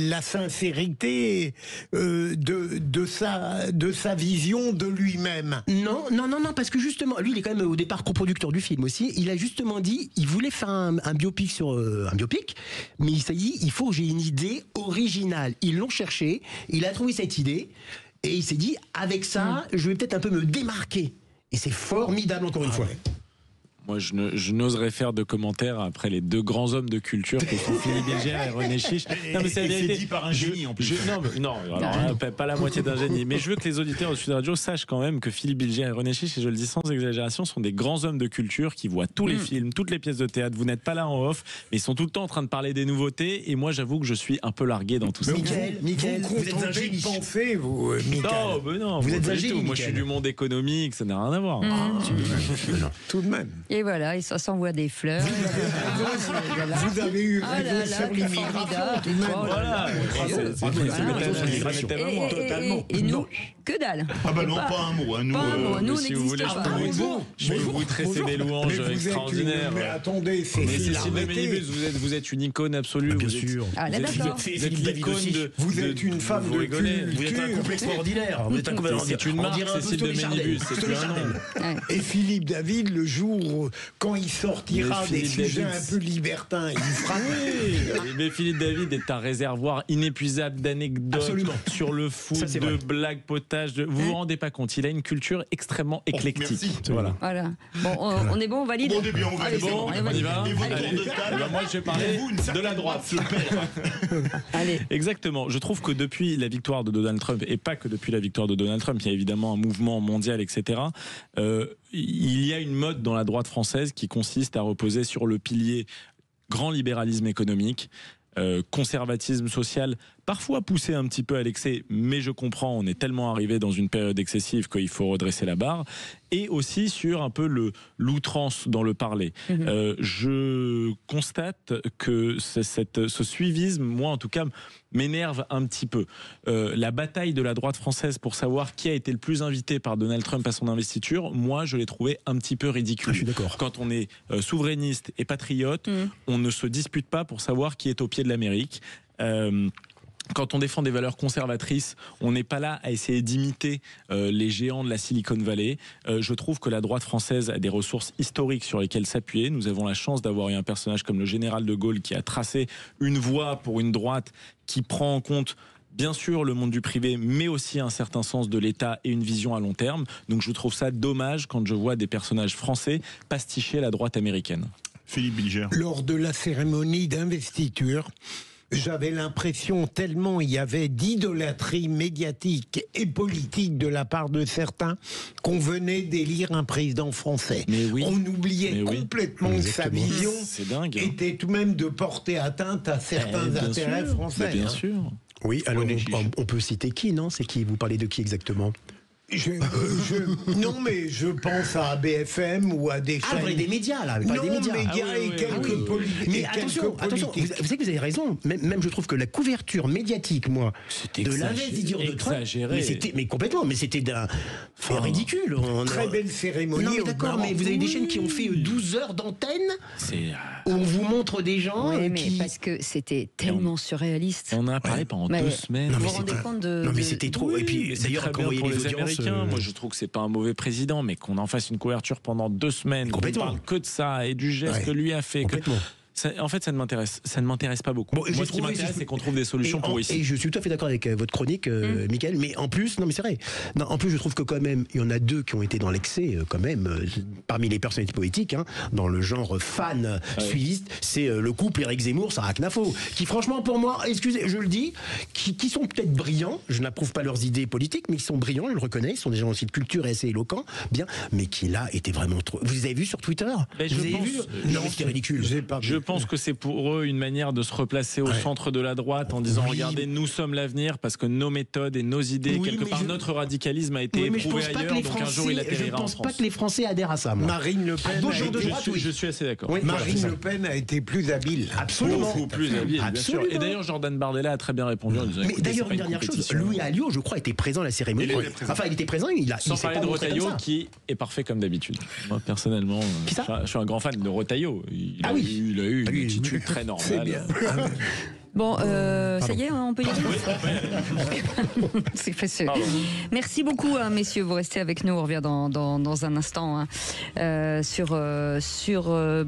la sincérité de sa vision de lui-même? Non, parce que justement, lui, il est quand même au départ coproducteur du film aussi. Il a justement dit, il voulait faire un biopic sur un biopic, mais il s'est dit, il faut que j'ai une idée originale. Ils l'ont cherché, il a trouvé cette idée. Et il s'est dit, avec ça, je vais peut-être un peu me démarquer. Et c'est formidable, encore une fois. Moi, je n'oserais faire de commentaires après les deux grands hommes de culture que sont Philippe Bilger et René Chiche. Non, mais c'est dit par un génie en plus. Non, alors pas la moitié d'un génie. Mais je veux que les auditeurs de Sud Radio sachent quand même que Philippe Bilger et René Chiche, et je le dis sans exagération, sont des grands hommes de culture qui voient tous les films, toutes les pièces de théâtre. Vous n'êtes pas là en off, mais ils sont tout le temps en train de parler des nouveautés. Et moi, j'avoue que je suis un peu largué dans tout ça. Mickaël, vous êtes un génie. Pensez, vous, Mickaël. Non, vous êtes un génie. Moi, je suis du monde économique, ça n'a rien à voir. Tout de même. Et voilà, et ça s'envoie des fleurs. Vous avez eu raison sur l'immigration. Voilà. Et nous, que dalle. Ah bah non, pas un mot. Nous, on si vous voulez, je peux vous tresser des louanges extraordinaires. Mais attendez, c'est vous êtes une icône absolue. Bien sûr. Vous êtes l'icône de. Vous êtes une femme de culture. Vous êtes un couple extraordinaire. C'est une marque, Cécile de Ménibus. C'est plus un nom. Et Philippe David, le jour quand il sortira des sujets un peu libertins, il fera. Mais Philippe David est un réservoir inépuisable d'anecdotes sur le foot, de blagues potages. Vous vous rendez pas compte, il a une culture extrêmement éclectique. Voilà. Bon, on est bon, on valide. On est bien, on y va. Et votre tour de table. Moi, je vais parler de la droite. Allez. Exactement. Je trouve que depuis la victoire de Donald Trump, et pas que depuis la victoire de Donald Trump, il y a évidemment un mouvement mondial, etc. Il y a une mode dans la droite française qui consiste à reposer sur le pilier grand libéralisme économique, conservatisme social, parfois poussé un petit peu à l'excès, mais je comprends, on est tellement arrivé dans une période excessive qu'il faut redresser la barre, et aussi sur un peu l'outrance dans le parler. Je constate que ce suivisme, moi en tout cas, m'énerve un petit peu. La bataille de la droite française pour savoir qui a été le plus invité par Donald Trump à son investiture, moi je l'ai trouvé un petit peu ridicule. Je suis d'accord. Quand on est souverainiste et patriote, on ne se dispute pas pour savoir qui est au pied de l'Amérique. Quand on défend des valeurs conservatrices, on n'est pas là à essayer d'imiter les géants de la Silicon Valley. Je trouve que la droite française a des ressources historiques sur lesquelles s'appuyer. Nous avons la chance d'avoir eu un personnage comme le général de Gaulle qui a tracé une voie pour une droite qui prend en compte bien sûr le monde du privé, mais aussi un certain sens de l'État et une vision à long terme. Donc je trouve ça dommage quand je vois des personnages français pasticher la droite américaine. Philippe Bilger. Lors de la cérémonie d'investiture, j'avais l'impression tellement il y avait d'idolâtrie médiatique et politique de la part de certains qu'on venait d'élire un président français. On oubliait complètement que sa vision était tout de même de porter atteinte à certains intérêts français. Bien sûr. Oui, alors on peut citer qui, non? C'est qui? Vous parlez de qui exactement? Non, mais je pense à BFM ou à des chaînes. Des médias, là. Non, des médias. Et quelques politiques. Mais attention, vous savez que vous avez raison. Même je trouve que la couverture médiatique, moi, de l'investiture de Trump, mais complètement, mais c'était ridicule. Très belle cérémonie. Non, mais d'accord, mais vous avez des chaînes qui ont fait 12 heures d'antenne où on vous montre des gens mais parce que c'était tellement surréaliste. On en a parlé pendant 2 semaines. Vous vous rendez compte de... Non, mais c'était trop. Et puis, d'ailleurs, quand vous voyez les audiences... Moi, je trouve que c'est pas un mauvais président, mais qu'on en fasse une couverture pendant 2 semaines, qu'on parle que de ça et du geste que lui a fait. En fait, ça ne m'intéresse pas beaucoup. Moi, ce qui m'intéresse, c'est qu'on trouve des solutions pour ici. Et je suis tout à fait d'accord avec votre chronique, Mickaël, mais en plus, non mais c'est vrai, en plus je trouve que quand même, il y en a 2 qui ont été dans l'excès, quand même, parmi les personnalités politiques, dans le genre fan suiviste, c'est le couple Éric Zemmour, Sarah Knafo, qui franchement pour moi, excusez, je le dis, qui sont peut-être brillants, je n'approuve pas leurs idées politiques, mais ils sont brillants, je le reconnais, ils sont des gens aussi de culture et assez éloquents, bien, mais qui là étaient vraiment trop... Vous les avez vus sur Twitter? Vous avez vu? Non, c'était ridicule. Je pense que c'est pour eux une manière de se replacer au centre de la droite en disant regardez, nous sommes l'avenir parce que nos méthodes et nos idées, quelque part notre radicalisme a été éprouvé ailleurs, donc un jour il atterrira en France. Je ne pense pas que les Français adhèrent à ça. Moi. Marine Le Pen, je suis assez d'accord. Oui, Marine Le Pen a été plus habile. Absolument. Beaucoup plus habile, bien sûr. Et d'ailleurs, Jordan Bardella a très bien répondu en disant. Mais d'ailleurs, une dernière chose, Louis Alliot, je crois, était présent à la cérémonie. Enfin, il était présent, sans parler de Retailleau, qui est parfait comme d'habitude. Moi, personnellement, je suis un grand fan de Retailleau. Il a eu une attitude très normale. C'est bien. Bon, ça y est, on peut y aller. C'est facile. Merci beaucoup, messieurs. Vous restez avec nous. On revient dans un instant sur je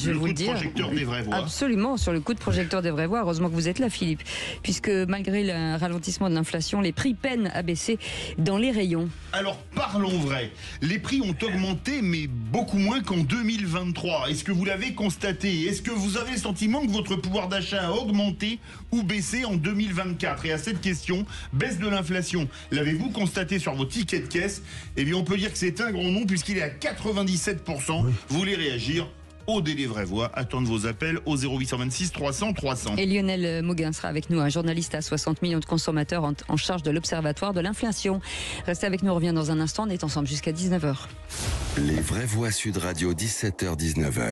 vais vous le dire. Le coup de projecteur des vraies voix. Absolument, sur le coup de projecteur des vraies voix. Heureusement que vous êtes là, Philippe, puisque malgré le ralentissement de l'inflation, les prix peinent à baisser dans les rayons. Alors parlons vrai. Les prix ont augmenté, mais beaucoup moins qu'en 2023. Est-ce que vous l'avez constaté? Est-ce que vous avez le sentiment que votre pouvoir d'achat a augmenté ou baissé en 2024? Et à cette question, baisse de l'inflation, l'avez-vous constaté sur vos tickets de caisse? Eh bien, on peut dire que c'est un grand nom puisqu'il est à 97%. Vous voulez réagir? Au délai vraie voix, attendre vos appels au 0826 300 300. Et Lionel Mauguin sera avec nous, un journaliste à 60 millions de consommateurs en charge de l'Observatoire de l'inflation. Restez avec nous, on revient dans un instant, on est ensemble jusqu'à 19h. Les vraies voix Sud Radio, 17h-19h.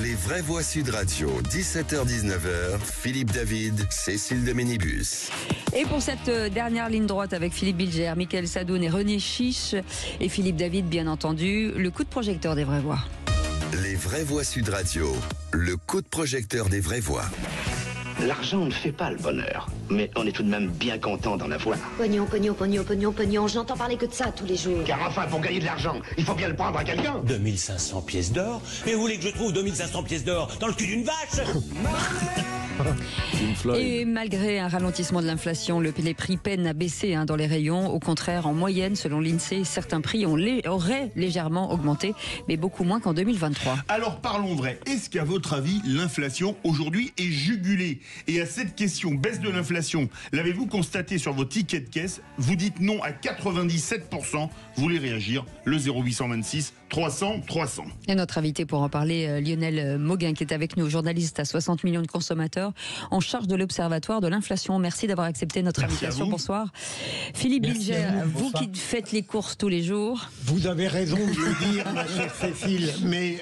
Les vraies voix Sud Radio, 17h-19h, Philippe David, Cécile de Ménibus. Et pour cette dernière ligne droite avec Philippe Bilger, Mickaël Sadoun et René Chiche et Philippe David, bien entendu, le coup de projecteur des vraies voix. Les vraies voix Sud Radio, le coup de projecteur des vraies voix. L'argent ne fait pas le bonheur, mais on est tout de même bien content d'en avoir. Pognon, pognon, pognon, pognon, pognon, je n'entends parler que de ça tous les jours. Car enfin, pour gagner de l'argent, il faut bien le prendre à quelqu'un. 2500 pièces d'or? Et vous voulez que je trouve 2500 pièces d'or dans le cul d'une vache? Et malgré un ralentissement de l'inflation, les prix peinent à baisser dans les rayons. Au contraire, en moyenne, selon l'INSEE, certains prix auraient légèrement augmenté, mais beaucoup moins qu'en 2023. Alors parlons vrai. Est-ce qu'à votre avis, l'inflation aujourd'hui est jugulée? Et à cette question, baisse de l'inflation, l'avez-vous constaté sur vos tickets de caisse? Vous dites non à 97%. Vous voulez réagir? Le 0826 300 300. Et notre invité pour en parler, Lionel Mauguin, qui est avec nous, journaliste à 60 millions de consommateurs, en charge de l'Observatoire de l'inflation. Merci d'avoir accepté notre invitation. Bonsoir. Philippe Bilger, vous qui faites les courses tous les jours. Vous avez raison de le dire, ma chère Cécile, mais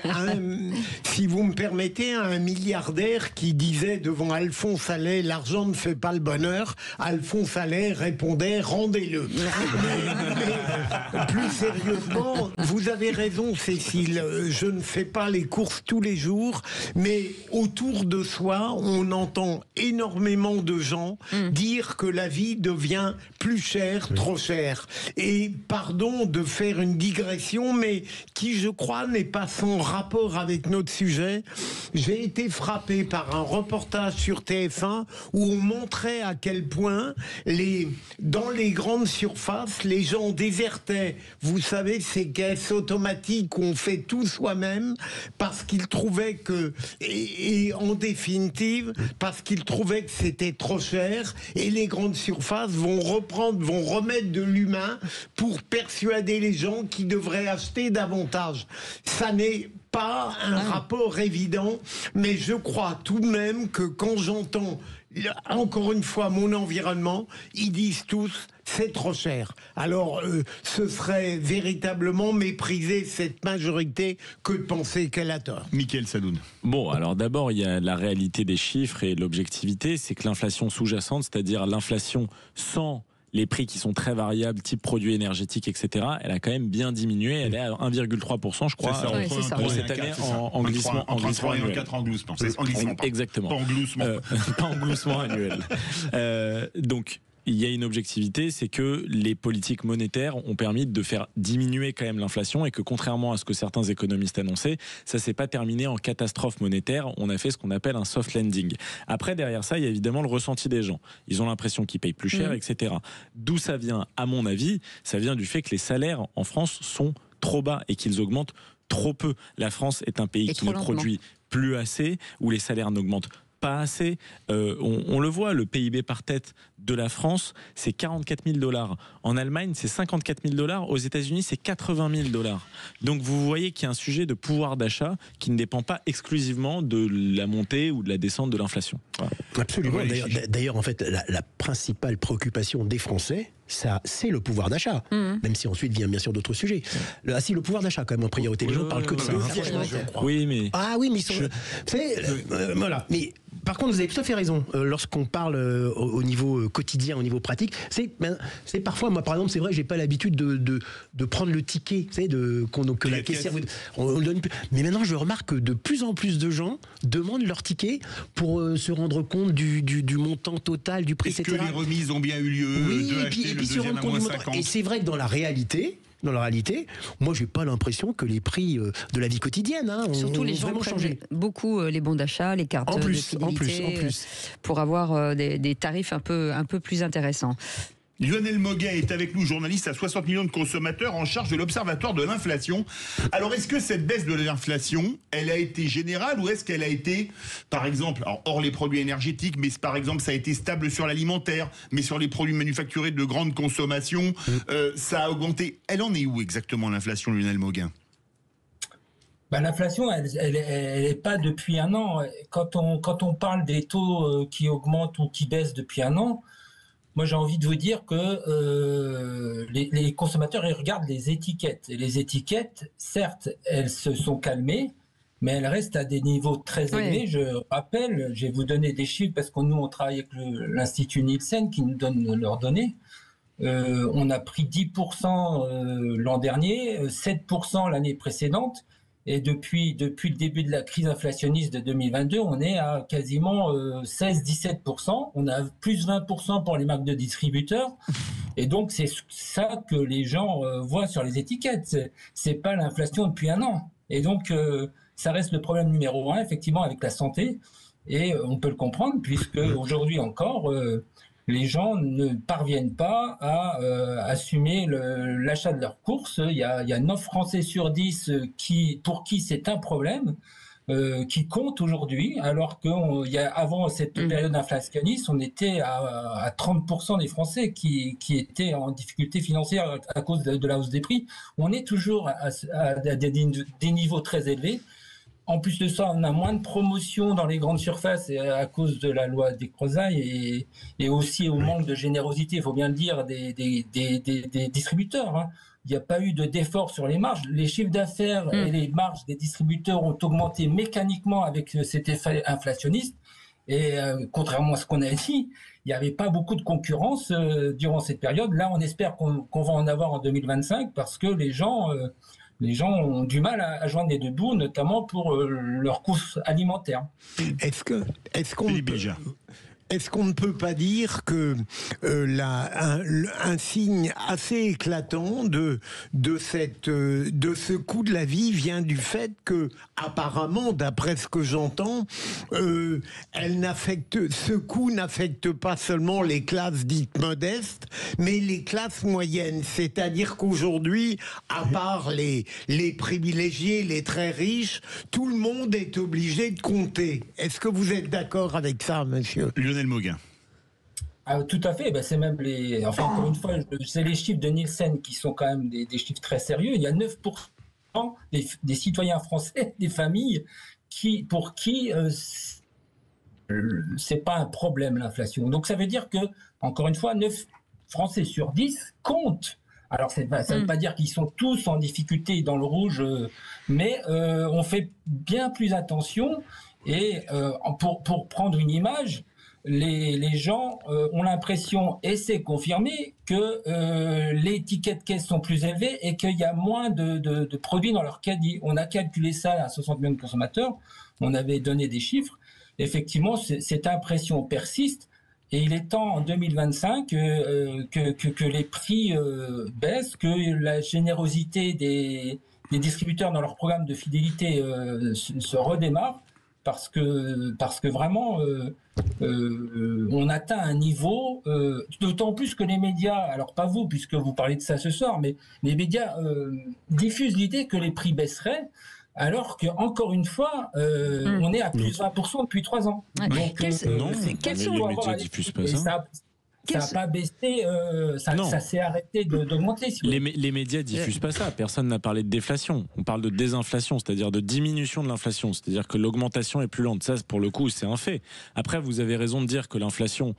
si vous me permettez, un milliardaire qui disait devant Alphonse Allais, l'argent ne fait pas le bonheur, Alphonse Allais répondait, rendez-le. Mais plus sérieusement, vous avez raison, Cécile, je ne fais pas les courses tous les jours, mais autour de soi, on entend énormément de gens dire que la vie devient plus chère, trop chère. Et pardon de faire une digression, mais qui, je crois, n'est pas sans rapport avec notre sujet. J'ai été frappé par un reportage sur TF1 où on montrait à quel point dans les grandes surfaces, les gens désertaient, vous savez, ces caisses automatiques où on fait tout soi-même parce qu'ils trouvaient que, et en définitive, parce qu'ils trouvaient que c'était trop cher, et les grandes surfaces vont remettre de l'humain pour persuader les gens qui devraient acheter davantage. Ça n'est pas un rapport évident, mais je crois tout de même que quand j'entends encore une fois mon environnement, ils disent tous c'est trop cher. Alors ce serait véritablement mépriser cette majorité que de penser qu'elle a tort. Mickaël Sadoun. Bon, alors d'abord il y a la réalité des chiffres et l'objectivité, c'est que l'inflation sous-jacente, c'est-à-dire l'inflation sans les prix qui sont très variables, type produits énergétiques, etc., elle a quand même bien diminué. Elle est à 1,3%, je crois, cette année en glissement annuel. Exactement. Pas en gloussement. Pas en gloussement annuel. Donc, il y a une objectivité, c'est que les politiques monétaires ont permis de faire diminuer quand même l'inflation et que contrairement à ce que certains économistes annonçaient, ça s'est pas terminé en catastrophe monétaire. On a fait ce qu'on appelle un soft landing. Après, derrière ça, il y a évidemment le ressenti des gens. Ils ont l'impression qu'ils payent plus cher, etc. D'où ça vient? À mon avis, ça vient du fait que les salaires en France sont trop bas et qu'ils augmentent trop peu. La France est un pays qui ne produit plus assez, où les salaires n'augmentent pas assez. On le voit, le PIB par tête de la France, c'est 44 000 $. En Allemagne, c'est 54 000 $. Aux États-Unis, c'est 80 000 $. Donc vous voyez qu'il y a un sujet de pouvoir d'achat qui ne dépend pas exclusivement de la montée ou de la descente de l'inflation. Voilà. Absolument. D'ailleurs, en fait, la principale préoccupation des Français, c'est le pouvoir d'achat. Même si ensuite vient bien sûr d'autres sujets. Le pouvoir d'achat quand même en priorité. Les gens parlent que de ça. Oui, mais voilà. Mais par contre, vous avez tout à fait raison. Lorsqu'on parle au niveau quotidien, au niveau pratique, c'est parfois, moi par exemple, c'est vrai, j'ai pas l'habitude de prendre le ticket, que la caissière on donne. Mais maintenant, je remarque que de plus en plus de gens demandent leur ticket pour se rendre compte du montant total, du prix, etc. Est-ce que les remises ont bien eu lieu? Oui, et puis se rendre compte du montant. Et c'est vrai que dans la réalité, moi, j'ai pas l'impression que les prix de la vie quotidienne surtout les gens vraiment changé. Beaucoup les bons d'achat, les cartes de fidélité, pour avoir des tarifs un peu plus intéressants. Lionel Moguin est avec nous, journaliste à 60 millions de consommateurs en charge de l'Observatoire de l'inflation. Alors, est-ce que cette baisse de l'inflation, elle a été générale ou est-ce qu'elle a été, par exemple, hors les produits énergétiques, mais par exemple, ça a été stable sur l'alimentaire, mais sur les produits manufacturés de grande consommation, ça a augmenté. Elle en est où exactement, l'inflation, Lionel Moguin? L'inflation, elle est pas depuis un an. Quand on parle des taux qui augmentent ou qui baissent depuis un an, moi, j'ai envie de vous dire que les consommateurs, ils regardent les étiquettes. Et les étiquettes, certes, elles se sont calmées, mais elles restent à des niveaux très élevés. Je rappelle, je vais vous donner des chiffres parce que nous, on travaille avec l'Institut Nielsen qui nous donne leurs données. On a pris 10% l'an dernier, 7% l'année précédente. Et depuis le début de la crise inflationniste de 2022, on est à quasiment 16-17%. On a plus 20% pour les marques de distributeurs. Et donc, c'est ça que les gens voient sur les étiquettes. C'est pas l'inflation depuis un an. Et donc, ça reste le problème numéro 1, effectivement, avec la santé. Et on peut le comprendre, puisque aujourd'hui encore, les gens ne parviennent pas à assumer l'achat de leurs courses. Il y a 9 Français sur 10 pour qui c'est un problème, qui compte aujourd'hui, alors qu'avant cette période inflationniste, on était à 30% des Français qui étaient en difficulté financière à cause de la hausse des prix. On est toujours à des niveaux très élevés. En plus de ça, on a moins de promotions dans les grandes surfaces à cause de la loi des Crozailles et aussi au manque de générosité, il faut bien le dire, des distributeurs. Il n'y a pas eu d'effort sur les marges. Les chiffres d'affaires et les marges des distributeurs ont augmenté mécaniquement avec cet effet inflationniste. Et contrairement à ce qu'on a dit, il n'y avait pas beaucoup de concurrence durant cette période. Là, on espère qu'on va en avoir en 2025 parce que les gens ont du mal à joindre les deux bouts, notamment pour leurs courses alimentaires. Est-ce qu'on ne peut pas dire que un signe assez éclatant de ce coût de la vie vient du fait que, apparemment, d'après ce que j'entends, ce coût n'affecte pas seulement les classes dites modestes, mais les classes moyennes. C'est-à-dire qu'aujourd'hui, à part les privilégiés, les très riches, tout le monde est obligé de compter. Est-ce que vous êtes d'accord avec ça, monsieur Lionel Moguin? Tout à fait. C'est même encore une fois, c'est les chiffres de Nielsen qui sont quand même des chiffres très sérieux. Il y a 9% des citoyens français, des familles, pour qui c'est pas un problème l'inflation. Donc ça veut dire que, encore une fois, 9 Français sur 10 comptent. Alors ça ne veut pas dire qu'ils sont tous en difficulté dans le rouge, mais on fait bien plus attention. Et pour prendre une image, les gens ont l'impression, et c'est confirmé, que les tickets de caisse sont plus élevés et qu'il y a moins de produits dans leur caddie. On a calculé ça à 60 millions de consommateurs, on avait donné des chiffres. Effectivement, cette impression persiste et il est temps en 2025 que les prix baissent, que la générosité des distributeurs dans leur programme de fidélité se redémarre. Parce que vraiment, on atteint un niveau, d'autant plus que les médias, alors pas vous, puisque vous parlez de ça ce soir, mais les médias diffusent l'idée que les prix baisseraient. alors qu'encore une fois, on est à plus de 20% depuis 3 ans. Ouais. Donc, quels sont les médias diffusent pas ça. Ça n'a pas baissé, ça s'est arrêté d'augmenter. Si les médias diffusent pas ça. Personne n'a parlé de déflation. On parle de désinflation, c'est-à-dire de diminution de l'inflation. C'est-à-dire que l'augmentation est plus lente. Ça, pour le coup, c'est un fait. Après, vous avez raison de dire que l'inflation,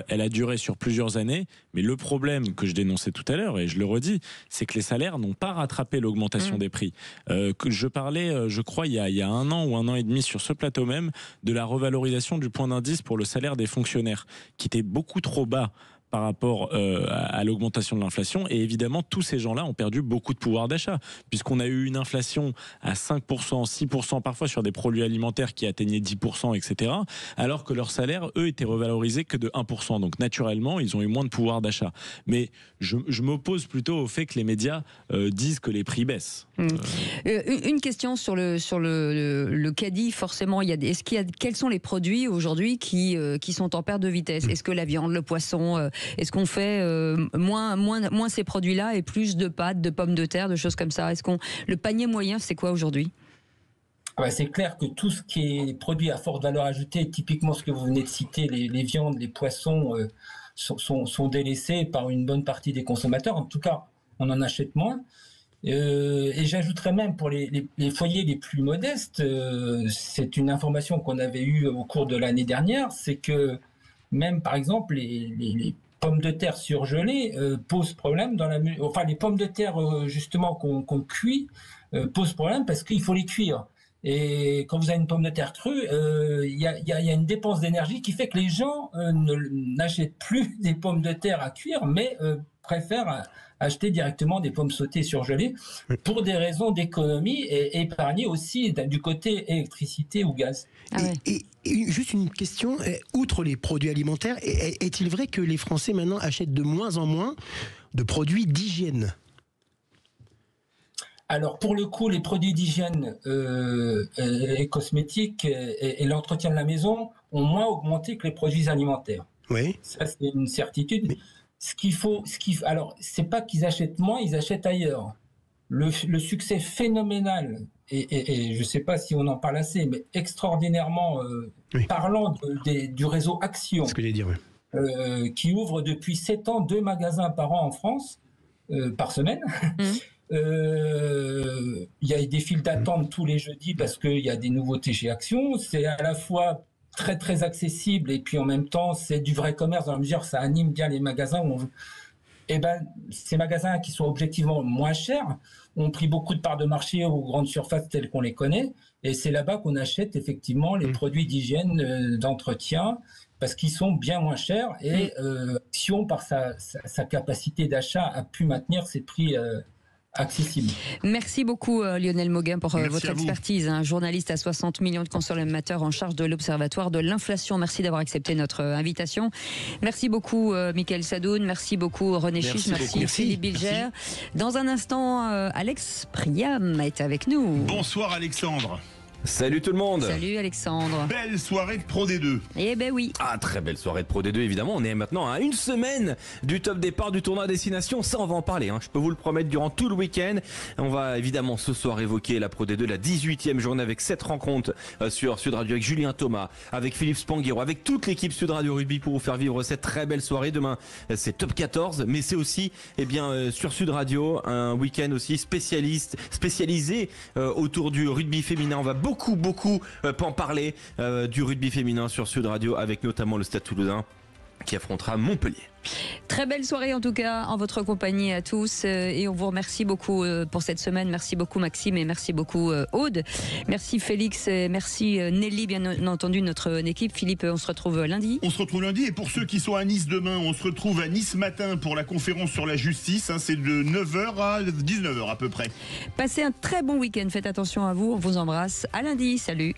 elle a duré sur plusieurs années. Mais le problème que je dénonçais tout à l'heure, et je le redis, c'est que les salaires n'ont pas rattrapé l'augmentation des prix. Que je parlais, je crois, il y a 1 an ou 1 an et demi sur ce plateau même, de la revalorisation du point d'indice pour le salaire des fonctionnaires, qui était beaucoup trop bas par rapport à l'augmentation de l'inflation. Et évidemment, tous ces gens-là ont perdu beaucoup de pouvoir d'achat, puisqu'on a eu une inflation à 5%, 6%, parfois sur des produits alimentaires qui atteignaient 10%, etc., alors que leurs salaires, eux, étaient revalorisés que de 1%. Donc naturellement, ils ont eu moins de pouvoir d'achat. Mais je m'oppose plutôt au fait que les médias disent que les prix baissent. Une question sur le caddie, forcément. Quels sont les produits aujourd'hui qui sont en perte de vitesse? Est-ce que la viande, le poisson... Est-ce qu'on fait moins ces produits-là et plus de pâtes, de pommes de terre, de choses comme ça? Le panier moyen, c'est quoi aujourd'hui? C'est clair que tout ce qui est produit à forte valeur ajoutée, typiquement ce que vous venez de citer, les viandes, les poissons, sont délaissés par une bonne partie des consommateurs. En tout cas, on en achète moins. Et j'ajouterais même pour les foyers les plus modestes, c'est une information qu'on avait eue au cours de l'année dernière, c'est que même par exemple les pommes de terre surgelées posent problème enfin les pommes de terre justement qu'on cuit posent problème parce qu'il faut les cuire. Et quand vous avez une pomme de terre crue, il y a une dépense d'énergie qui fait que les gens n'achètent plus des pommes de terre à cuire, mais préfèrent acheter directement des pommes sautées surgelées pour des raisons d'économie et épargner aussi du côté électricité ou gaz. Et juste une question, outre les produits alimentaires, est-il vrai que les Français maintenant achètent de moins en moins de produits d'hygiène ? Alors pour le coup, les produits d'hygiène et cosmétiques et l'entretien de la maison ont moins augmenté que les produits alimentaires. Oui. Ça c'est une certitude. Mais... Alors c'est pas qu'ils achètent moins, ils achètent ailleurs. Le succès phénoménal et je sais pas si on en parle assez, mais extraordinairement parlant du réseau Action. C'est ce que j'allais dire. Oui. Qui ouvre depuis 7 ans 2 magasins par an en France par semaine. Il y a des files d'attente tous les jeudis parce qu'il y a des nouveautés chez Action. C'est à la fois très très accessible et puis en même temps c'est du vrai commerce dans la mesure ça anime bien les magasins où ces magasins qui sont objectivement moins chers ont pris beaucoup de parts de marché aux grandes surfaces telles qu'on les connaît et c'est là-bas qu'on achète effectivement les produits d'hygiène, d'entretien parce qu'ils sont bien moins chers et Action par sa capacité d'achat a pu maintenir ses prix accessible. Merci beaucoup Lionel Mauguin pour votre expertise, journaliste à 60 millions de consommateurs en charge de l'Observatoire de l'inflation. Merci d'avoir accepté notre invitation. Merci beaucoup Mickaël Sadoun, merci beaucoup René Chiche, merci Philippe Bilger. Dans un instant, Alex Priam est avec nous. Bonsoir Alexandre. Salut tout le monde. Salut Alexandre. Belle soirée de Pro D2. Eh ben oui. Ah, très belle soirée de Pro D2 évidemment. On est maintenant à 1 semaine du top départ du tournoi Destination. Ça on va en parler, je peux vous le promettre durant tout le week-end. On va évidemment ce soir évoquer la Pro D2, la 18e journée avec 7 rencontres sur Sud Radio avec Julien Thomas, avec Philippe Spanghero, avec toute l'équipe Sud Radio Rugby pour vous faire vivre cette très belle soirée. Demain c'est top 14 mais c'est aussi sur Sud Radio un week-end aussi spécialisé autour du rugby féminin. On va beaucoup en parler du rugby féminin sur Sud Radio avec notamment le Stade Toulousain qui affrontera Montpellier. Très belle soirée en tout cas en votre compagnie à tous et on vous remercie beaucoup pour cette semaine. Merci beaucoup Maxime et merci beaucoup Aude. Merci Félix et merci Nelly, bien entendu notre équipe. Philippe, on se retrouve lundi. On se retrouve lundi et pour ceux qui sont à Nice demain, on se retrouve à Nice matin pour la conférence sur la justice. C'est de 9h à 19h à peu près. Passez un très bon week-end, faites attention à vous, on vous embrasse. À lundi, salut.